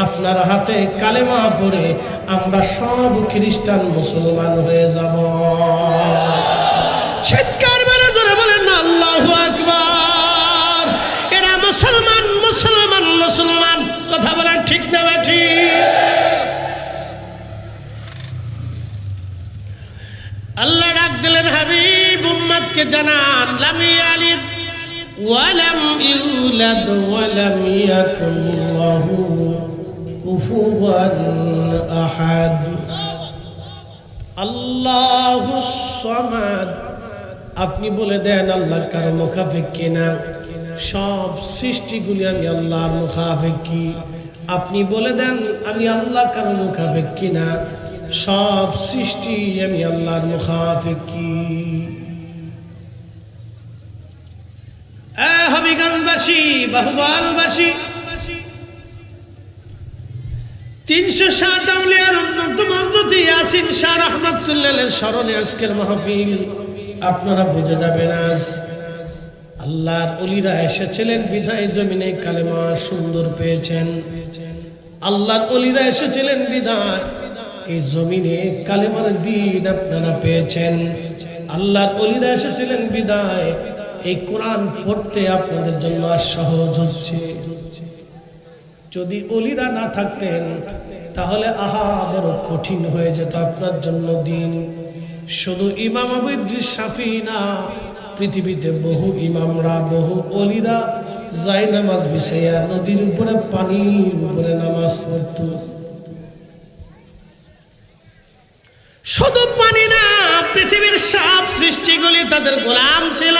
আপনার হাতে কালেমা পড়ে আমরা সব খ্রিস্টান মুসলমান হয়ে যাব। চিৎকার মেরে জোরে বলেন না আল্লাহু আকবার। এরা মুসলমান, মুসলমান, মুসলমান। কথা বলেন ঠিক না ঠিক? আল্লাহ ডাক দিলেন, হাবিব উম্মতকে জানান, লাম ইয়ালিদ ওয়ালাম ইউলাদ ওয়ালাম ইয়াকুল লাহু কুফুওয়ান আহাদ। আল্লাহুস সামাদ। আপনি বলে দেন আল্লাহ কারো মুখাপেক্ষী না, সব সৃষ্টিগুলি আমি আল্লাহর মুখাপেক্ষী। আপনি বলে দেন আমি আল্লাহ কারো মুখাপেক্ষী না, সব সৃষ্টি আমি আল্লাহর মুখাপেক্ষী। হবিগঞ্জবাসী, বাহুবলবাসী, 307 আউলিয়ার অন্যতম হযরত ইয়াসিন শাহ রাহমাতুল্লাহের স্মরণে আজকের মাহফিল। আপনারা বুঝে যাবেন, আজ আল্লাহর ওলিরা এসেছিলেন বিধায় জমিনে কালেমা সুন্দর পেয়েছেন। আল্লাহর ওলিরা এসেছিলেন বিধায় এই জমিনে কালেমার দ্বীন আপনারা পেয়েছেন। আল্লাহর ওলিরা এসেছিলেন বিধায় এই কোরআন পড়তে আপনাদের জন্য আর সহজ হচ্ছে। যদি ওলিরা না থাকতেন তাহলে বড় কঠিন হয়ে যেত আপনার জন্য দিন। শুধু ইমাম আবু ইদ্রিস শাফি না, পৃথিবীতে বহু ইমামরা, বহু ওলিরা জায়নামাজ বিছাইয়া নদীর উপরে, পানির উপরে নামাজ পড়ত। শুধু পানি না, পৃথিবীর সব সৃষ্টিগুলি তাদের গোলাম ছিল।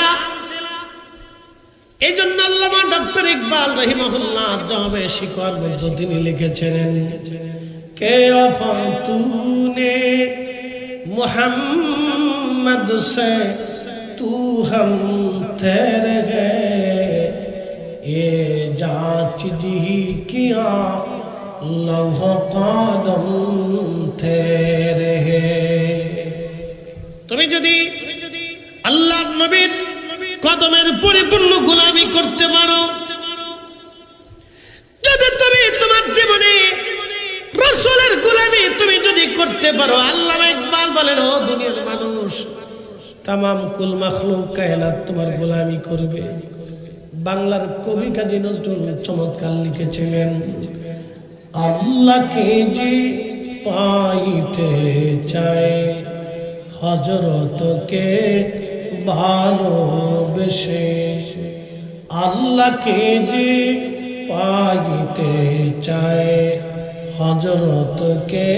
এই জন্য আল্লামা ডক্টর ইকবাল রহিমাহুল্লাহ জবাবে শিকওয়ার মধ্যে তিনি লিখেছিলেন, কে আফাতুনে মুহাম্মদ সে तू हम तेरे है ये जांच जी किया लौह कदम तेरे है তুমি যদি আল্লাহর নবীর কদমের পরিপূর্ণ গোলামি করতে পারো যদি তুমি তোমার জীবনে রাসূলের গোলামি তুমি যদি করতে পারো আল্লামা ইকবাল বলেন ও দুনিয়ার মানুষ तमाम कुल मखलूक कायनात तुम्हार गोलामी करबे बांगलार कवि काजी नजरुल चमत्कार लिखेছিলেন আল্লাহকে যে পাইতে চায় হযরতকে ভালোবেসে আল্লাহকে যে পাইতে চায় হযরতকে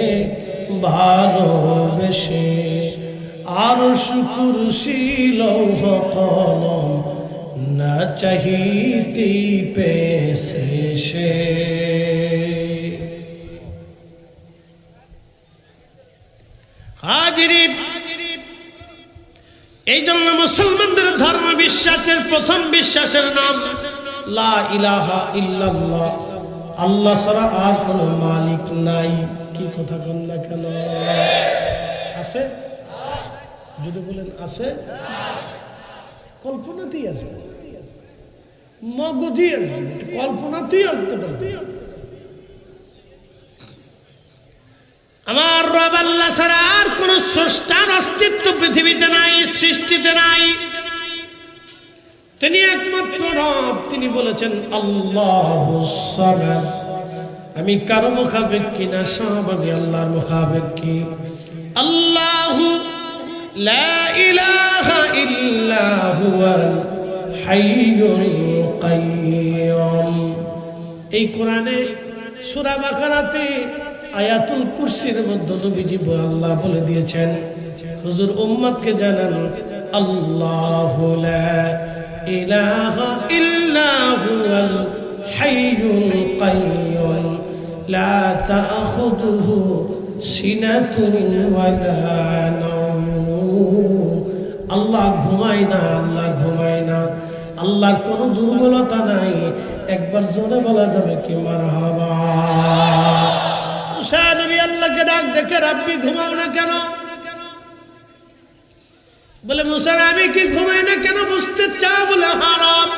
ভালোবেসে আরশ কুরসি লৌহ কলম না চাহিতে পেছে সে হাজিরিন এই জন্য মুসলমানদের ধর্ম বিশ্বাসের প্রথম বিশ্বাসের নাম লা ইলাহা ইল্লাল্লাহ আল্লাহ ছাড়া আর কোনো মালিক নাই কি কথা কোন না কেন আছে যদি বলেন আছে কল্পনাতেই আসবে মগজই আসবে কল্পনাতেই আসতে পারবে আমার রব আল্লাহ ছাড়া আর কোন স্রষ্টার অস্তিত্ব পৃথিবীতে নাই সৃষ্টিতে নাই তিনি একমাত্র রব তিনি বলেছেন আল্লাহুস সামাদ আমি কারো মুখাপেক্ষী না সব আমি আল্লাহর মুখাপেক্ষী আল্লাহু লা ইলাহা ইল্লা হুয়াল হাইয়ুল কাইয়্যুম এই কোরআনে সূরা বাকারাতে আয়াতুল কুরসির মধ্যে নবীজি আল্লাহ বলে দিয়েছেন হুজুর উম্মতকে জানান আল্লাহু লা ইলাহা ইল্লা হুয়াল হাইয়ুল কাইয়্যুম লা তাখুযুহু সিনাতুন ওয়ালা নাওম আল্লাহ ঘুমায় না আল্লাহর কোনো দুর্বলতা নাই একবার জোরে বলা যাবে কি মারহাবা মুসা নবী আল্লাহকে ডাক দেখে রাব্বি ঘুমাও না কেন বলে মুসা আমি কি ঘুমাই না কেন বুঝতে চাও বলে হারাম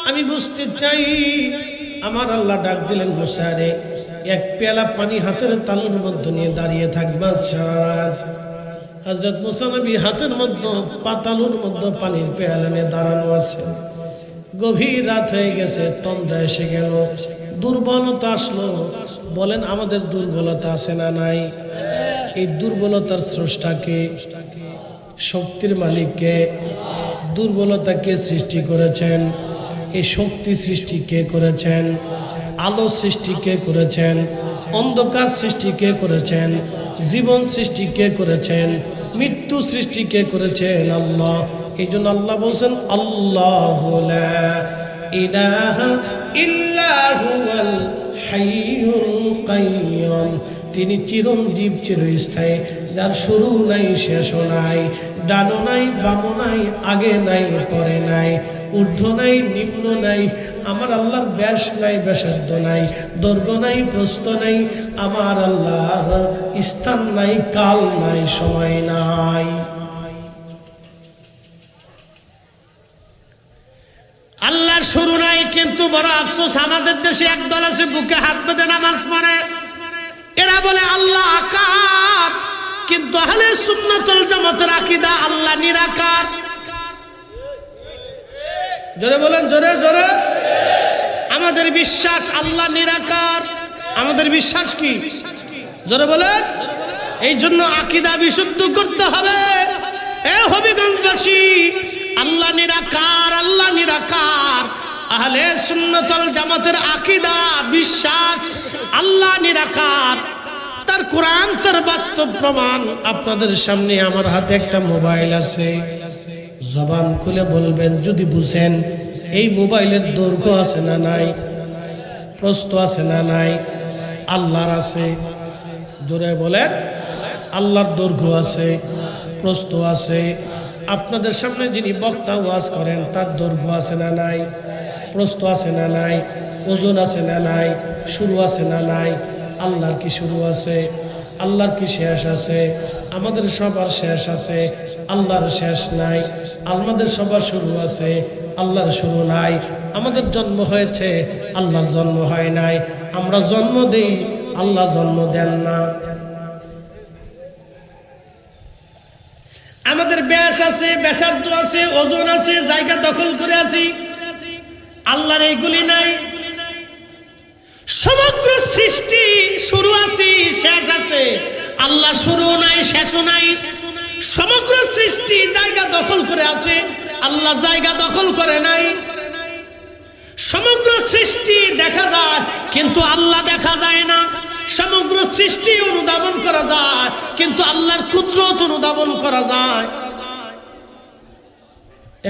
আমি বুঝতে চাই আমার আল্লাহ ডাক দিলেন মুসা রে এক পেয়ালা পানি হাতের তালুর মধ্যে নিয়ে দাঁড়িয়ে থাকবা সারা রাত হযরত মুসা নবী হাতের মধ্যে পাতালুর মধ্যে পানির পেয়ালা নিয়ে দাঁড়ানো আছে গভীর রাত হয়ে গেছে তন্দ্রা এসে গেল দুর্বলতা আসলো বলেন আমাদের দুর্বলতা আছে না নাই এই দুর্বলতার স্রষ্টাকে শক্তির মালিককে দুর্বলতাকে সৃষ্টি করেছেন এই শক্তি সৃষ্টি কে করেছেন আলো সৃষ্টি কে করেছেন অন্ধকার সৃষ্টি কে করেছেন জীবন সৃষ্টি কে করেছেন মৃত্যু সৃষ্টি কে করেছেন আল্লাহ এই জন্য আল্লাহ বলছেন আল্লাহু লা ইলাহা ইল্লা হুয়াল হাইয়ুল কাইয়্যুম তিনি চিরঞ্জীব চিরস্থায়ী যার শুরু নাই শেষও নাই ডানো নাই বামও নাই আগে নাই পরে নাই ঊর্ধ্ব নাই নিম্ন নাই আমার আল্লাহর ব্যাস নাই ব্যাসার্ধ নাই দৈর্ঘ্য নাই প্রস্থ নাই আমার আল্লাহর স্থান নাই কাল নাই সময় নাই আল্লাহর শুরু নাই কিন্তু বড় আফসোস আমাদের দেশে একদল আছে বুকে হাত বেঁধে নামাজ পড়ে এরা বলে আল্লাহ আকার কিন্তু আহলে সুন্নাতুল জামাতের আকীদা আল্লাহ নিরাকার জোরে বলেন জোরে জোরে আমাদের বিশ্বাস আল্লাহ নিরাকার আমাদের বিশ্বাস কি জোরে বলেন এই জন্য আকীদা বিশুদ্ধ করতে হবে এ হবিগঞ্জবাসী আল্লাহ নিরাকার আহলে সুন্নাতুল জামাতের আকীদা বিশ্বাস আল্লাহ নিরাকার তার কোরআন তার বাস্তব প্রমাণ আপনাদের সামনে আমার হাতে একটা মোবাইল আছে জবান খুলে বলবেন যদি বুঝেন এই মোবাইলের দৈর্ঘ্য আছে না নাই প্রস্থ আছে না নাই আল্লাহর আছে জোরে বলেন আল্লাহর দৈর্ঘ্য আছে প্রস্থ আছে। আপনাদের সামনে যিনি বক্তা ওয়াজ করেন তার দৈর্ঘ্য আছে না নাই, প্রস্থ আছে না নাই, ওজন আছে না নাই, শুরু আছে না নাই? আল্লাহর কি শুরু আছে? আল্লাহর কি শেষ আছে? আমাদের সবার শেষ আছে, আল্লাহর শেষ নাই। আমাদের সবার শুরু আছে, আল্লাহর শুরু নাই। আমাদের জন্ম হয়েছে, আল্লাহর জন্ম হয় নাই। আমরা জন্ম দেই, আল্লাহ জন্ম দেন না। আমাদের ব্যাস আছে, ব্যাসার্ধ আছে, ওজন আছে, জায়গা দখল করে আছি। আল্লাহর এইগুলি নাই। সমগ্র সৃষ্টি শুরু আছে, শেষ আছে, আল্লাহ শুরু নাই, শেষও নাই। সমগ্র সৃষ্টি জায়গা দখল করে আছে, আল্লাহ জায়গা দখল করে নাই। সমগ্র সৃষ্টি দেখা যায় কিন্তু আল্লাহ দেখা যায় না। সমগ্র সৃষ্টি অনুধাবন করা যায় কিন্তু আল্লাহর কুদরত অনুধাবন করা যায়।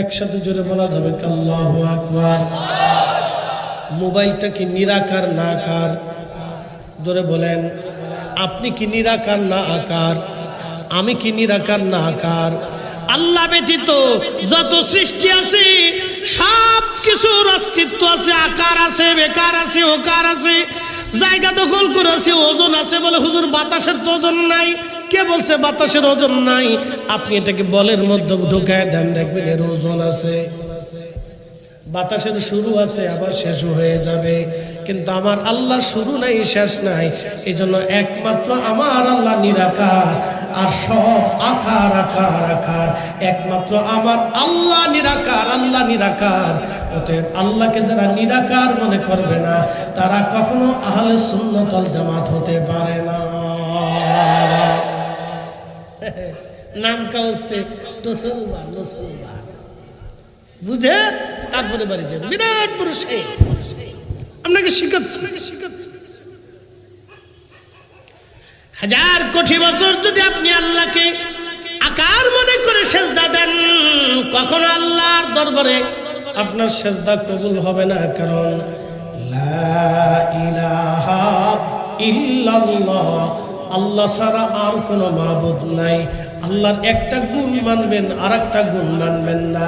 একসাথে জোরে বলা যাবে আল্লাহু আকবার। মোবাইলটা কি নিরাকার না আকার? জোরে বলেন। আপনি কি নিরাকার না আকার? আমি কি নিরাকার না আকার? আল্লাহ ব্যতীত যত সৃষ্টি আছে সব কিছুর অস্তিত্ব আছে, আকার আছে, বেকার আছে, ওকার আছে, জায়গা দখল করে আছে, ওজন আছে। বলে হুজুর বাতাসের তো ওজন নাই। কে বলছে বাতাসের ওজন নাই? আপনি এটাকে বলের মধ্যে ঢুকায় দেন, দেখবেন এর ওজন আছে। বাতাসের শুরু আছে, আবার শেষও হয়ে যাবে। কিন্তু আমার আল্লাহর শুরু নাই, শেষ নাই। এই জন্য একমাত্র আমার আল্লাহ নিরাকার, আর সব আকার আকার আকার। একমাত্র আমার আল্লাহ নিরাকার, আল্লাহ নিরাকার। অতএব আল্লাহকে যারা নিরাকার মনে করবে না তারা কখনো আহলে সুন্নাত ওয়াল জামাত হতে পারে না। নাম কাউস্তে মুসলমান, মুসলমান বুঝে তারপরে বাড়ি যাবে। বিরাট বড় শেখ আপনাকে শিখাচ্ছে। হাজার কোটি বছর যদি আপনি আল্লাহকে আকার মনে করে সেজদা দেন, কখনো আল্লাহর দরবারে আপনার সেজদা কবুল হবে না। কারণ লা ইলাহা ইল্লাল্লাহ, আল্লাহ ছাড়া আর কোনো মাবুদ নাই। আল্লাহর একটা গুণ মানবেন, আর একটা গুণ মানবেন না,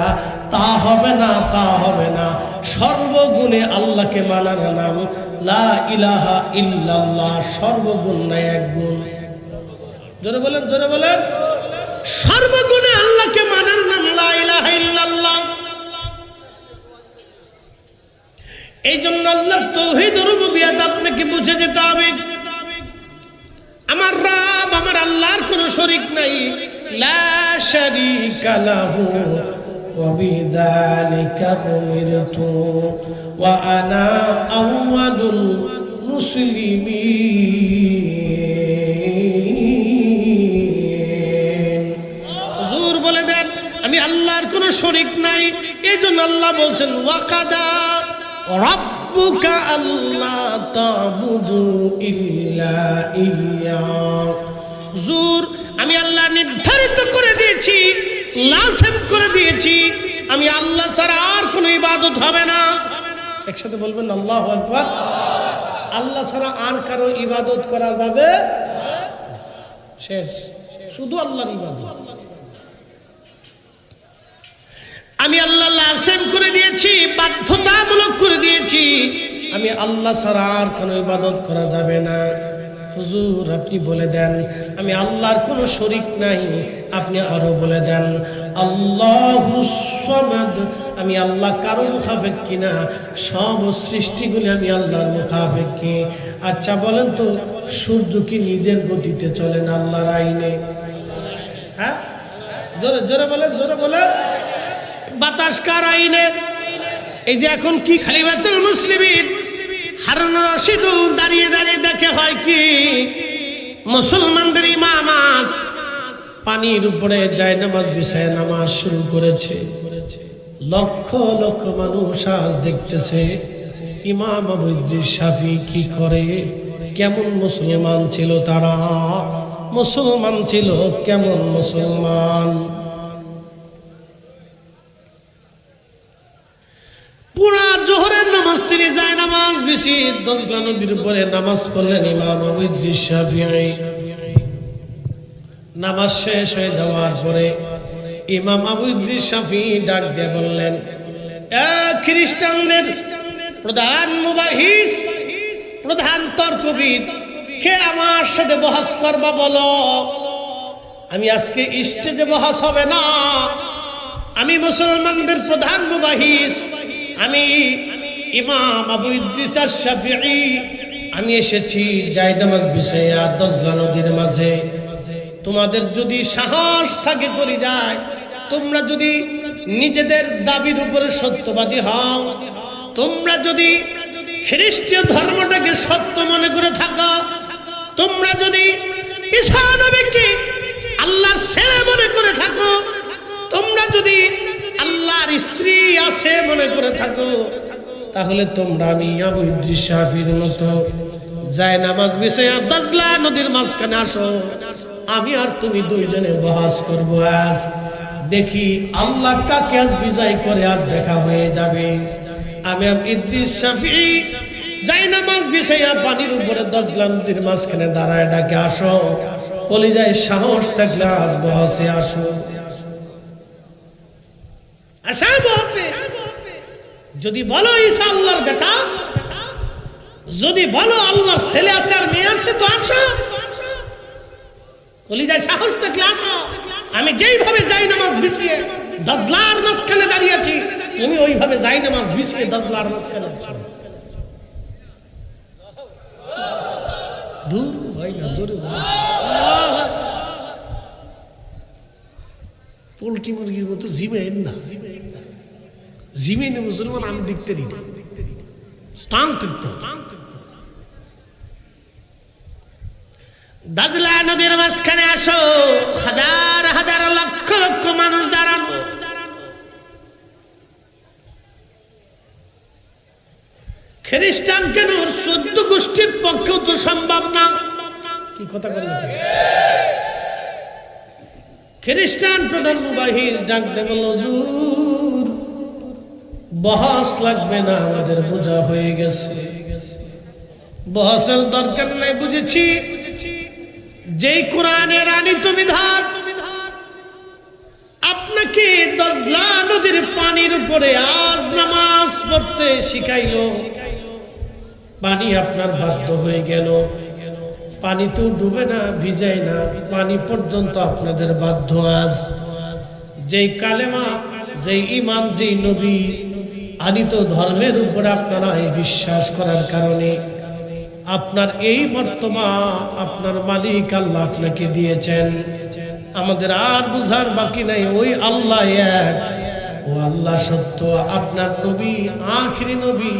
তা হবে না, তা হবে না। সর্বগুণে আল্লাহকে মানার নাম লা ইলাহা ইল্লাল্লাহ। সর্বগুণ নাই এক গুণ। জোরে বলেন, জোরে বলেন। সর্বগুণে আল্লাহকে মানার নাম লা ইলাহা ইল্লাল্লাহ। এই জন্য আল্লাহর তাওহীদ রুবুবিয়্যাত আপনাকে বুঝে যেতে হবে। আমার রব, আমার আল্লাহর কোনো শরীক নাই। লা শারীকা লাহু ওয়া বিযালিকা উমিরতু ওয়া আনা আউয়ালুল মুসলিমিন। হুজুর বলে দেন আমি আল্লাহর কোনো শরীক নাই। এই জন্য আল্লাহ বলছেন ওয়াকাদা রাব্বুকা আল্লা তা'বুদু ইল্লা ইয়্যাহু। হুজুর আমি আল্লাহ নির্ধারিত করে দিয়েছি, লাজিম করে দিয়েছি, আমি আল্লাহ ছাড়া আর কোনো ইবাদত হবে না। একসাথে বলবেন আল্লাহু আকবার। আল্লাহ ছাড়া আর কারো ইবাদত করা যাবে শেষ, শুধু আল্লাহর ইবাদত। আমি আল্লাহ লাজিম করে দিয়েছি, বাধ্যতামূলক করে দিয়েছি, আমি আল্লাহ ছাড়া আর কোনো ইবাদত করা যাবে না। হুজুর আপনি বলে দেন আমি আল্লাহর কোনো শরীক নাই। আপনি আরো বলে দেন আল্লাহুস সামাদ। আমি আল্লাহ কারো মুখাপেক্ষী না, সব সৃষ্টিগুলি আমি আল্লাহর মুখাপেক্ষী। আচ্ছা বলেন তো সূর্য কি নিজের গতিতে চলে না আল্লাহর আইনে? হ্যাঁ, জোরে জোরে বলেন, জোরে বলেন। বাতাস কার আইনে? এই যে এখন কি খলিফাতুল মুসলিমিন হারুন রশিদ দাঁড়িয়ে দাঁড়িয়ে দেখে হয় কি মুসলমানদের ইমাম আজ পানির উপরে যায় নামাজ বিছায় নামাজ শুরু করেছে। লক্ষ লক্ষ মানুষ আজ দেখতেছে ইমাম আবু ইদ্রিস শাফি কি করে। কেমন মুসলমান ছিল তারা, মুসলমান ছিল কেমন মুসলমান। পুরা জোহরের নামাজ তিনি যায় নামাজ বেশি 10 নদীর উপরে নামাজ পড়লেন ইমাম আবু ইদ্রিস শাফিঈ। নামাজ শেষ হয়ে যাওয়ার পরে ইমাম আবু ইদ্রিস শাফিঈ ডাক দিয়ে বললেন, খ্রিস্টানদের প্রধান মুবাহিস, প্রধান তর্কবিদ, কে আমার সাথে বহস করবা বলো। আমি আজকে স্টেজে বহস হবে না, আমি মুসলমানদের প্রধান মুবাহিস, আমি ইমাম আবু ইদ্রিস শাফিঈ, আমি এসেছি জায়নামাজ বিছাইয়া দজলা নদীর মাঝে। তোমাদের যদি সাহস থাকে করে যায়, তোমরা যদি নিজেদের দাবির উপরে সত্যবাদী হও, তোমরা যদি খ্রিস্টীয় ধর্মটাকে সত্য মনে করে থাকো, তোমরা যদি ঈসা নবীকে আল্লাহর ছেলে মনে করে থাকো, তোমরা যদি আল্লাহর স্ত্রী আছে মনে করে থাকো, তাহলে তোমরা আমি আবু ইদ্রিস শাফিঈর মতো জায়নামাজ বিছাইয়া দজলা নদীর মাঝখানে আসো। আমি আর তুমি দুইজনে বহস করব। আজ দেখি আল্লাহ কাকে আজ বিজয় করে, আজ দেখা হয়ে যাবে। আমি ইদ্রিস শাফিঈ জায়নামাজ বিছাইয়া পানির উপরে দজলা নদীর মাঝখানে দাঁড়ায় ডাকে, আসো, কলিজায় সাহস থাকলে আজ বহসে আসো। আশা বহসে যদি বলো ঈসা আল্লাহর বেটা, যদি বলো আল্লাহর ছেলে আছে আর মেয়ে আছে, তো আসো, কলিজায় সাহস থাকলে আসো। আমি যেইভাবে জায়নামাজ বিছিয়ে দজলার মাঝখানে দাঁড়িয়েছি, তুমি ওইভাবে জায়নামাজ বিছিয়ে দজলার মাঝখানে আসো। দূর হয় না, জোরে পোল্ট্রি মুরগির মতো জিমেন না, জিমেন মুসলমান আমি দেখতে দিই স্টান থাকতে। দজলা নদীর মাঝখানে আসো, হাজার হাজার লক্ষ লক্ষ মানুষ দাঁড়ানো। খ্রিস্টান কেন, 14 গোষ্ঠীর পক্ষেও তো সম্ভব না। কি কথা বললেন? খ্রিস্টান প্রধান মুবাহিস ডাক দিয়ে বলল, হুজুর বহস লাগবে না, আমাদের বোঝা হয়ে গেছে, বহসের দরকার নাই, বুঝেছি। যেই কোরআনের আনিত বিধান আপনাকে দজলা নদীর পানির উপরে আজ নামাজ পড়তে শিখাইলো, পানি আপনার বাধ্য হয়ে গেল, পানি তো ডুবে না, ভিজায় না, পানি পর্যন্ত আপনাদের বাধ্য। আজ যেই কালেমা, যেই ঈমান, যেই নবী আনিত ধর্মের উপরে আপনারা বিশ্বাস করার কারণে আপনার এই মর্তবা আপনার মালিক আল্লাহ আপনাকে দিয়েছেন। আমাদের আর বুঝার বাকি নাই, ওই আল্লাহ এক, ও আল্লাহ সত্য, আপনার নবী আখিরি নবী,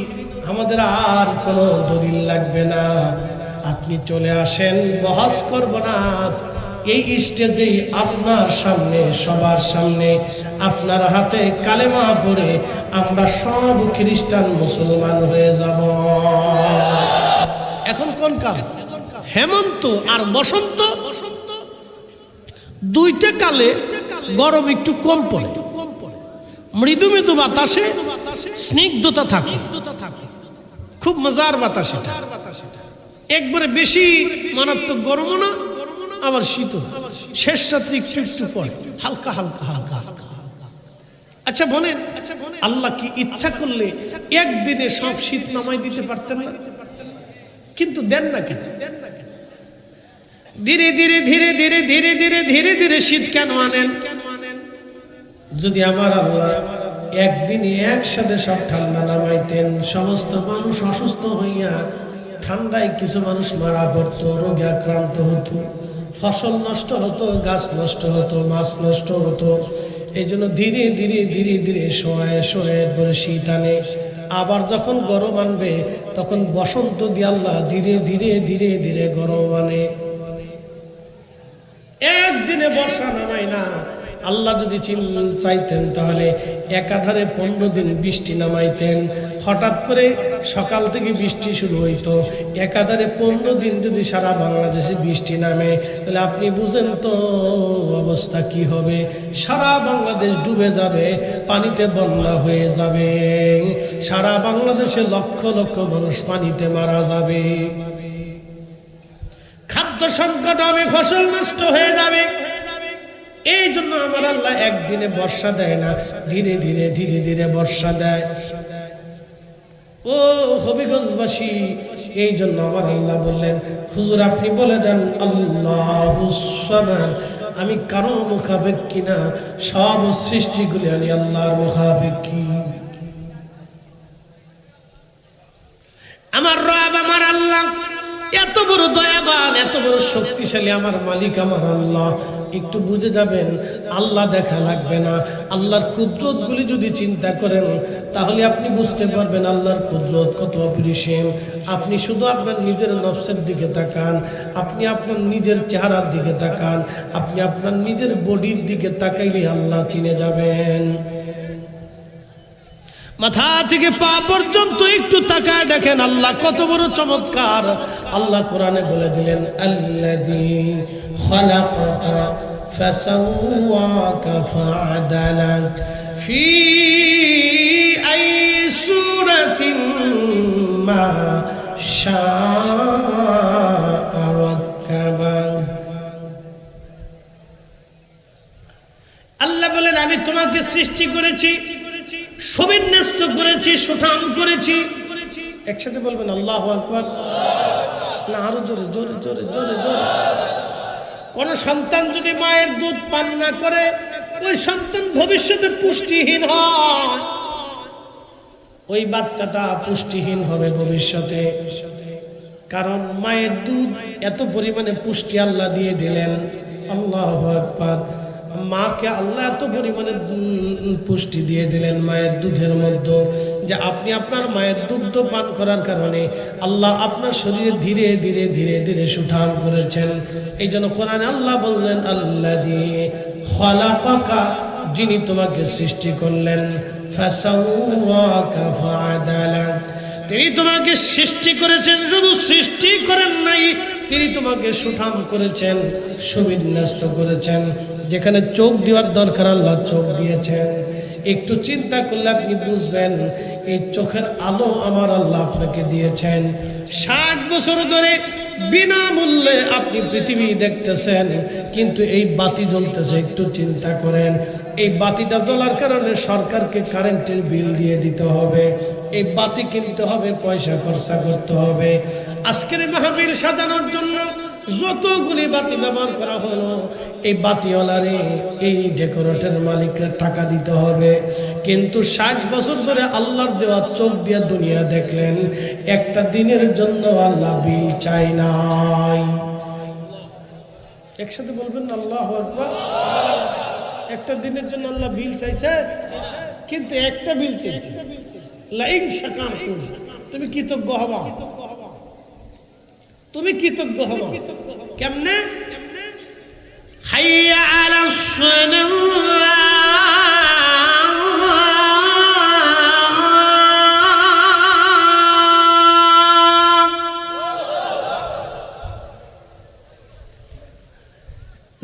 আমাদের আর কোনো দলিল লাগবে না। আপনি চলে আসেন, বহস করব না। এই স্টেজেই আপনার সামনে, সবার সামনে আপনার হাতে কালেমা পড়ে আমরা সব খ্রিস্টান মুসলমান হয়ে যাব। এখন কোন কাল? হেমন্ত আর বসন্ত, দুইটা কালে গরম একটু কম পড়ে, মৃদু মৃদু বাতাসে স্নিগ্ধতা থাকে, খুব মজার বাতাস। একবারে বেশি মারাত্মক গরমও না, আবার শীত, শেষ রাত্রি একটু একটু পড়ে, হালকা হালকা হালকা হালকা। আচ্ছা বলেন, আল্লাহ কি ইচ্ছা করলে একদিনে সব শীত নামাই দিতে পারতেন না? কিন্তু দেন না কেন? ধীরে ধীরে ধীরে ধীরে ধীরে ধীরে ধীরে ধীরে শীত কেন আনেন? যদি আমার আল্লাহ একদিনে একসাথে সব ঠান্ডা নামাইতেন, সমস্ত মানুষ অসুস্থ হইয়া ঠান্ডায় কিছু মানুষ মারা পড়তো, রোগে আক্রান্ত হতো, ফসল নষ্ট হতো, গাছ নষ্ট হতো, মাছ নষ্ট হতো। এই জন্য ধীরে ধীরে ধীরে ধীরে সময়ে সময়ের পরে শীত আনে। আবার যখন গরম আনবে তখন বসন্ত দিয়ে আল্লাহ ধীরে ধীরে ধীরে ধীরে গরম আনে। একদিনে বর্ষা নামায় না। আল্লাহ যদি চাইতেন তাহলে একাধারে 15 দিন বৃষ্টি নামাইতেন। হঠাৎ করে সকাল থেকে বৃষ্টি শুরু হইতো, একাধারে 15 দিন যদি সারা বাংলাদেশে বৃষ্টি নামে তাহলে আপনি বুঝেন তো অবস্থা কি হবে। সারা বাংলাদেশ ডুবে যাবে, পানিতে বন্যা হয়ে যাবে, সারা বাংলাদেশে লক্ষ লক্ষ মানুষ পানিতে মারা যাবে। খাদ্য খাদ্য সংকট হবে, ফসল নষ্ট হয়ে যাবে। এই জন্য আমার আল্লাহ একদিনে বর্ষা দেয় না, ধীরে ধীরে ধীরে ধীরে বর্ষা দেয়। ও হবিগঞ্জবাসী, এই জন্য আমার আল্লাহ বললেন, হুজুর আপনি বলে দেন আল্লাহুস সামাদ, আমি কারো মুখাপেক্ষী না, সব সৃষ্টিগুলি আমি আল্লাহর মুখাপেক্ষী। আমার রব আমার আল্লাহ এত বড় দয়াবান, এত বড় শক্তিশালী আমার মালিক আমার আল্লাহ। একটু বুঝে যাবেন, আল্লাহ দেখা লাগবে না, আল্লাহর কুদরত গুলি যদি চিন্তা করেন তাহলে আপনি বুঝতে পারবেন আল্লাহর কুদরত কত অপরিসীম। আপনি শুধু আপনার নিজের নফসের দিকে তাকান, আপনি আপনার নিজের চেহারার দিকে তাকান, আপনি আপনার নিজের বডির দিকে তাকাইলে আল্লাহ চিনে যাবেন। মাথা থেকে পা পর্যন্ত একটু তাকায় দেখেন আল্লাহ কত বড় চমৎকার। আল্লাহ কোরআনে বলে দিলেন, আল্লাযী খালাকাকা ফাসাওয়াকা ফাআদালাক ফি আই সূরাতিন মা শাআ রাক্কাবাক। আল্লাহ বলেন, আমি তোমাকে সৃষ্টি করেছি, সুবিন্যস্ত করেছি, সুঠাম করেছি। একসাথে বলবেন আল্লাহু আকবার। না আরো জোরে জোরে জোরে জোরে জোরে। কোন সন্তান যদি মায়ের দুধ পান না করে, ওই সন্তান ভবিষ্যতে পুষ্টিহীন হয়, ওই বাচ্চাটা পুষ্টিহীন হবে ভবিষ্যতে। কারণ মায়ের দুধ এত পরিমাণে পুষ্টি আল্লাহ দিয়ে দিলেন। আল্লাহু আকবার। মাকে আল্লাহ এত পরিমাণে পুষ্টি দিয়ে দিলেন মায়ের দুধের মধ্যে, যে আপনি আপনার মায়ের দুগ্ধ পান করার কারণে আল্লাহ আপনার শরীরে ধীরে ধীরে ধীরে ধীরে সুঠাম করেছেন। এই জন্য কোরআনে আল্লাহ বললেন, আল্লাযী খালাকাকা, যিনি তোমাকে সৃষ্টি করলেন, ফাসাওয়াকা ফাআদালাক, তিনি তোমাকে সৃষ্টি করেছেন, শুধু সৃষ্টি করেন নাই, তিনি তোমাকে সুঠাম করেছেন, সুবিন্যস্ত করেছেন। যেখানে চোখ দেওয়ার দরকার আল্লাহ চোখ দিয়েছেন। একটু চিন্তা করলে আপনি বুঝবেন এই চোখের আলো আমার আল্লাহ আপনাকে দিয়েছেন। 60 বছর ধরে বিনামূল্যে আপনি পৃথিবী দেখতেছেন, কিন্তু এই বাতি জ্বলতেছে। একটু চিন্তা করেন, এই বাতিটা জ্বলার কারণে সরকারকে কারেন্টের বিল দিয়ে দিতে হবে, এই বাতি কিনতে হবে, পয়সা খরচা করতে হবে। আজকের মাহফিল সাজানোর জন্য যতগুলি বাতি ব্যবহার করা হলো, এই বাতিওয়ালারে, এই ডেকোরেটর মালিককে টাকা দিতে হবে। কিন্তু 60 বছর ধরে আল্লাহর দেওয়া চোখ দিয়ে দুনিয়া দেখলেন, একটা দিনের জন্য আল্লাহ বিল চাই নাই। একসাথে বলবেন আল্লাহু আকবার। একটা দিনের জন্য আল্লাহ বিল চাইছে, কিন্তু একটা বিল চাইছে, লাইন শাকারতুম, তুমি কৃতজ্ঞ হবা, তুমি কৃতজ্ঞ হবা। কেমনে? হাইয়া আলাস সালাহ,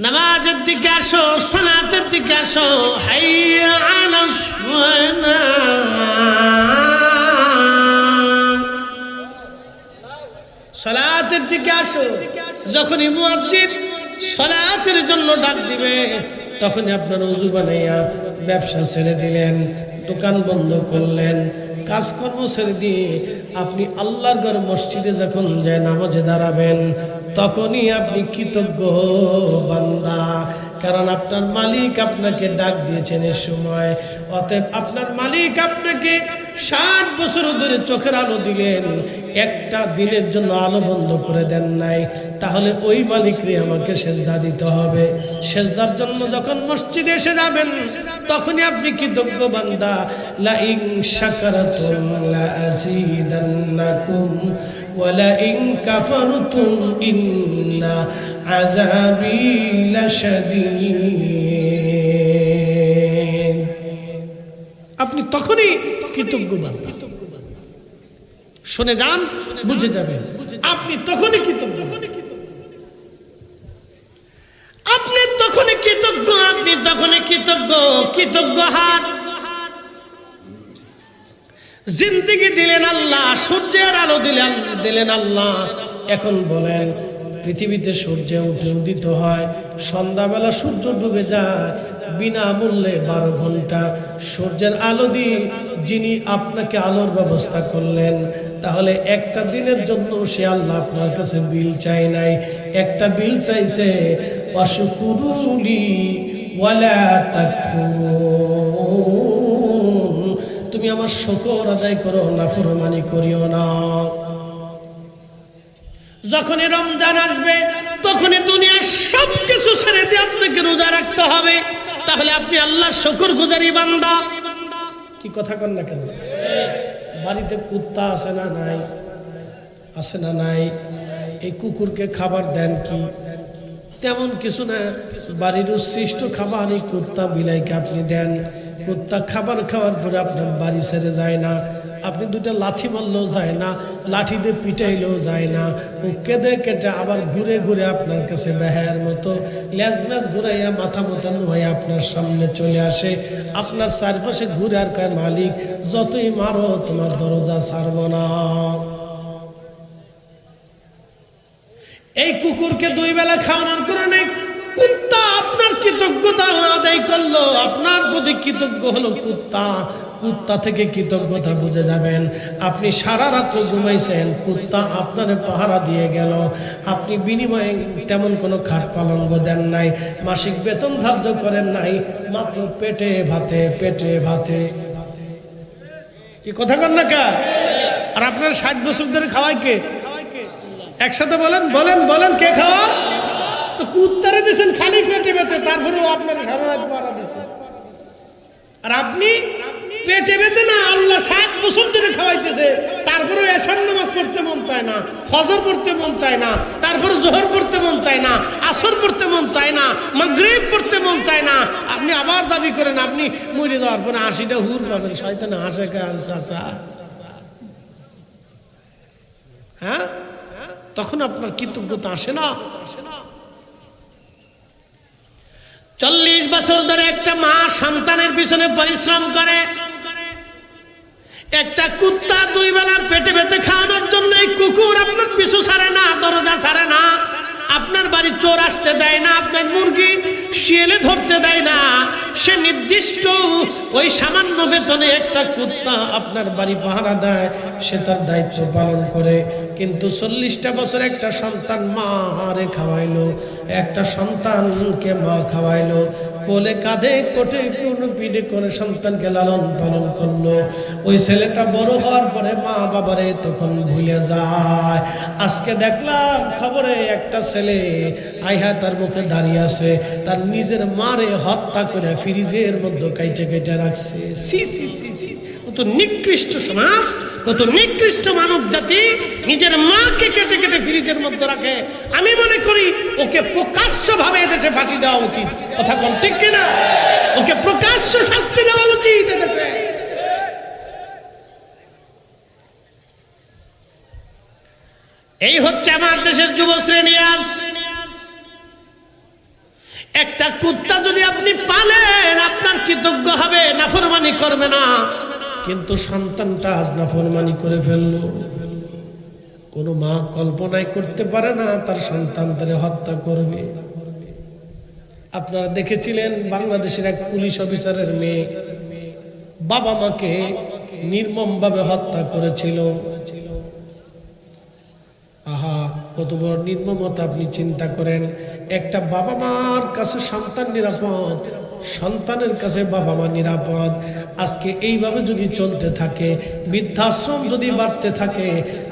নামাজের দিকে আসো, সালাতের দিকে আসো। হাইয়া আলাস সালাতের দিকে আসো। যখনই মুয়াজ্জিন সালাতের জন্য ডাক দিবে, তখনই আপনার ওযু বানাইয়া ব্যবসা ছেড়ে দিলেন, দোকান বন্ধ করলেন, কাজকর্ম ছেড়ে দিয়ে আপনি আল্লাহর ঘর মসজিদে যখন যায় নামাজে দাঁড়াবেন, তখনই আপনি কৃতজ্ঞ বান্দা। কারণ আপনার মালিক আপনাকে ডাক দিয়েছেন এই সময়। অতএব আপনার মালিক আপনাকে 60 বছর ধরে চোখের আলো দিলেন, একটা দিনের জন্য আলো বন্ধ করে দেন নাই। তাহলে ওই মালিকরে আমাকে সেজদা দিতে হবে। সেজদার জন্য যখন মসজিদে এসে যাবেন, তখনই আপনি কৃতজ্ঞ বান্দা। লা ইন শাকারতুম লা আযীদান্নাকুম ওয়া লা ইন কাফারতুম ইন্না আযাবী লাশাদীদ। আপনি তখনই কৃতজ্ঞ বান্দা। শুনে যান, বুঝে যাবেন, আপনি তখনই কৃতজ্ঞ, আপনি তখনই কৃতজ্ঞ, আপনি তখনই কৃতজ্ঞ। কৃতজ্ঞ হাত। জিন্দেগি দিলেন আল্লাহ, সূর্যের আলো দিলেন আল্লাহ। এখন বলেন পৃথিবীতে সূর্য উদিত হয়, সন্ধ্যাবেলা সূর্য ডুবে যায়, বিনামূল্যে 12 ঘন্টা সূর্যের আলো দিয়ে যিনি আপনাকে আলোর ব্যবস্থা করলেন, তাহলে একটা দিনের জন্য সে আল্লাহ আপনার কাছে বিল চাই নাই, একটা বিল চাইছে ওয়াশকুরুলি ওয়ালা তাকফুরুন, তুমি আমার শুকর আদায় করো, নাফরমানি করিও না। যখনই রমজান আসবে তখনই দুনিয়ার সবকিছু ছেড়ে দিয়ে আপনাকে রোজা রাখতে হবে, তাহলে আপনি আল্লাহর শুকরগুজারি বান্দা। কি কথা কন না কেন? বাড়িতে কুত্তা আছে না নাই? আছে না নাই? এই কুকুরকে খাবার দেন কি? তেমন কিছু না, বাড়ির উচ্ছিষ্ট খাবার এই কুত্তা বিলাইকে আপনি দেন। কুত্তা খাবার খাওয়ার পরে আপনার বাড়ি ছেড়ে যায় না, আপনি দুটা লাঠি মারলেও যায় না, লাঠি দিয়ে পিটাইলেও যায় না, ও কেঁদে কেটে আবার ঘুরে ঘুরে আপনার কাছে বেহায়ার মতো লেজ ম্যাজ ঘুরাইয়া মাথা মতানো হয়ে আপনার সামনে চলে আসে, আপনার চারপাশে ঘুরে আর কয়, মালিক যতই মারো তোমার দরজা ছাড়ব না। এই কুকুরকে 2 বেলা খাওয়ানোর কারণে কুত্তা আপনার কৃতজ্ঞতা আদায় করলো, আপনার প্রতি কৃতজ্ঞ হলো কুত্তা। কুত্তা থেকে কৃতজ্ঞতা বুঝে যাবেন, আপনি সারা রাত্র ঘুমাইছেন, কুত্তা আপনারে পাহারা দিয়ে গেল, আপনি বিনিময়ে তেমন কোনো খাট পালঙ্গ দেন নাই, মাসিক বেতন ধার্য করেন নাই, মাত্র পেটে ভাতে পেটে ভাতে। কি কথা কন না কা? আর আপনার 60 বছর ধরে খাওয়াই কে? একসাথে বলেন বলেন বলেন, কে খাওয়া? তো কুত্তারে দিয়েছেন খালি পেটে পেটে, তারপরেও আপনার সারা রাত পাহারা দিয়েছেন। আর আপনি পেটে পেটে না, আল্লাহ 60 বছর ধরে খাওয়াইতেছে, তারপরে এশার নামাজ পড়তে মন চায় না, ফজর পড়তে মন চায় না, তারপরে জোহর পড়তে মন চায় না, আসর পড়তে মন চায় না, মাগরিব পড়তে মন চায় না। আপনি আবার দাবি করেন আপনি মরে যাওয়ার পরে 80টা হুর পাবেন, শয়তান হাসে কার চাচা। হ্যাঁ, তখন আপনার কৃতজ্ঞতা আসে না। 40 বছর ধরে একটা মা সন্তানের পিছনে পরিশ্রম করে, একটা কুত্তা 2 বেলা পেটে পেটে খাওয়ানোর জন্য এই কুকুর আপনার পিছু ছাড়ে না, দরজা ছাড়ে না, আপনার বাড়ি চোর আসতে দেয় না, আপনার মুরগি শিয়ালে ধরতে দেয় না। সে নির্দিষ্ট ওই সামান্য বেতনে একটা কুত্তা আপনার বাড়ি পাহারা দেয়, সে তার দায়িত্ব পালন করে। কিন্তু 40টা বছর একটা সন্তান মা হারে খাওয়াইলো, একটা সন্তানকে মা খাওয়াইলো, কোলে কাঁধে কোটে কোন পিঠে করে সন্তানকে লালন পালন করলো। ওই ছেলেটা বড় হওয়ার পরে মা বাবারে তখন ভুলে যায়। আজকে দেখলাম খবরে একটা ছেলে আইহা তার মুখে দাঁড়িয়ে আছে, তার নিজের মারে হত্যা করে ফ্রিজের মধ্যে কাইটে কেটে রাখছে। সি সি সি সি, কত নিকৃষ্ট সমাজ, কত নিকৃষ্ট মানব জাতি নিজের মাকে কেটে কেটে ফ্রিজের মধ্যে রাখে। আমি মনে করি ওকে প্রকাশ্যভাবে এদেশে ফাঁসি দেওয়া উচিত। কথা বল ঠিক কিনা? ওকে প্রকাশ্য শাস্তি দেওয়া উচিত এদেশে। এই হচ্ছে আমার দেশের যুব শ্রেণী। আজ একটা কুত্তা যদি আপনি পালেন, আপনার কৃতজ্ঞ হবে, নাফরমানি করবে না। কিন্তু সন্তানটা আজ নাফরমানি করে ফেললো। কোনো মা কল্পনাই করতে পারে না তার সন্তান তারে হত্যা করবে। আপনারা দেখেছিলেন বাংলাদেশের এক পুলিশ অফিসারের মেয়ে বাবা মাকে নির্মমভাবে হত্যা করেছিল। আহা, কত বড় নির্মমতা আপনি চিন্তা করেন। একটা বাবা মার কাছে সন্তান নিরাপদ, সন্তানের কাছে বাবা মা নিরাপদ। আজকে এইভাবে যদি চলতে থাকে, বৃদ্ধাশ্রম যদি বাড়তে থাকে,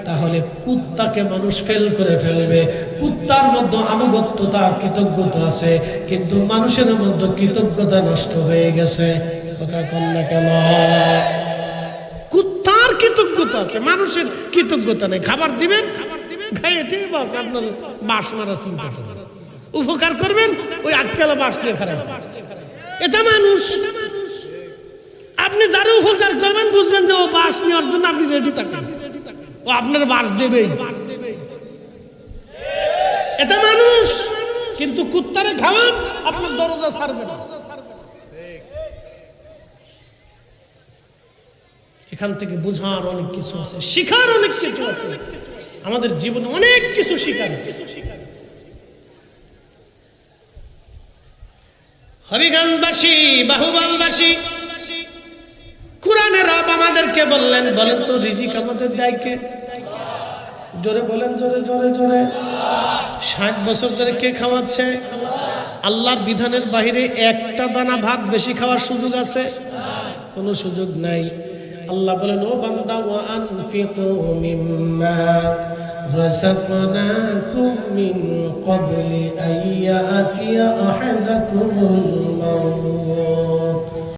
তাহলে কুত্তাকে মানুষ ফেল করে ফেলবে। কুত্তার মধ্যে আনুগত্যতা কৃতজ্ঞতা আছে, কিন্তু মানুষের মধ্যে কৃতজ্ঞতা নষ্ট হয়ে গেছে। কথা কন না কেন? কুত্তার কৃতজ্ঞতা আছে, মানুষের কৃতজ্ঞতা নেই। খাবার দিবেন, খাইয়ে ঠিক বাস, আপনার বাস মারা চিন্তা করবেন, উপকার করবেন, ওই আজকাল বাস নিয়ে খারাপ। এটা মানুষ। আপনি যারা উপকার করবেন বুঝবেন যে ও বাস নেওয়ার জন্য আপনি রেডি থাকেন, ও আপনার বাস দেবে। এটা মানুষ। কিন্তু কুত্তারে খাওয়ান, আপনার দরজা ছাড়বে না। এখান থেকে বোঝার অনেক কিছু আছে, শিখার অনেক কিছু আছে। আমাদের জীবনে অনেক কিছু শিখার আছে। হবিগঞ্জবাসী, বাহুবলবাসী, কুরআনের রব আমাদেরকে বললেন, বলেন তো রিজিক আমাদের দেয় কে? জোরে বলেন, জোরে জোরে জোরে। 60 বছর ধরে কে খাওয়াচ্ছে? আল্লাহর বিধানের বাইরে একটা দানা ভাত বেশি খাওয়ার সুযোগ আছে? কোনো সুযোগ নাই। আল্লাহ বলেন, ও বান্দা, ওয়া আনফিকু মিম্মা রাযাকনাকুম মিন ক্বাবলি আইয়াতিয়া আহাদাকুমুল মাউত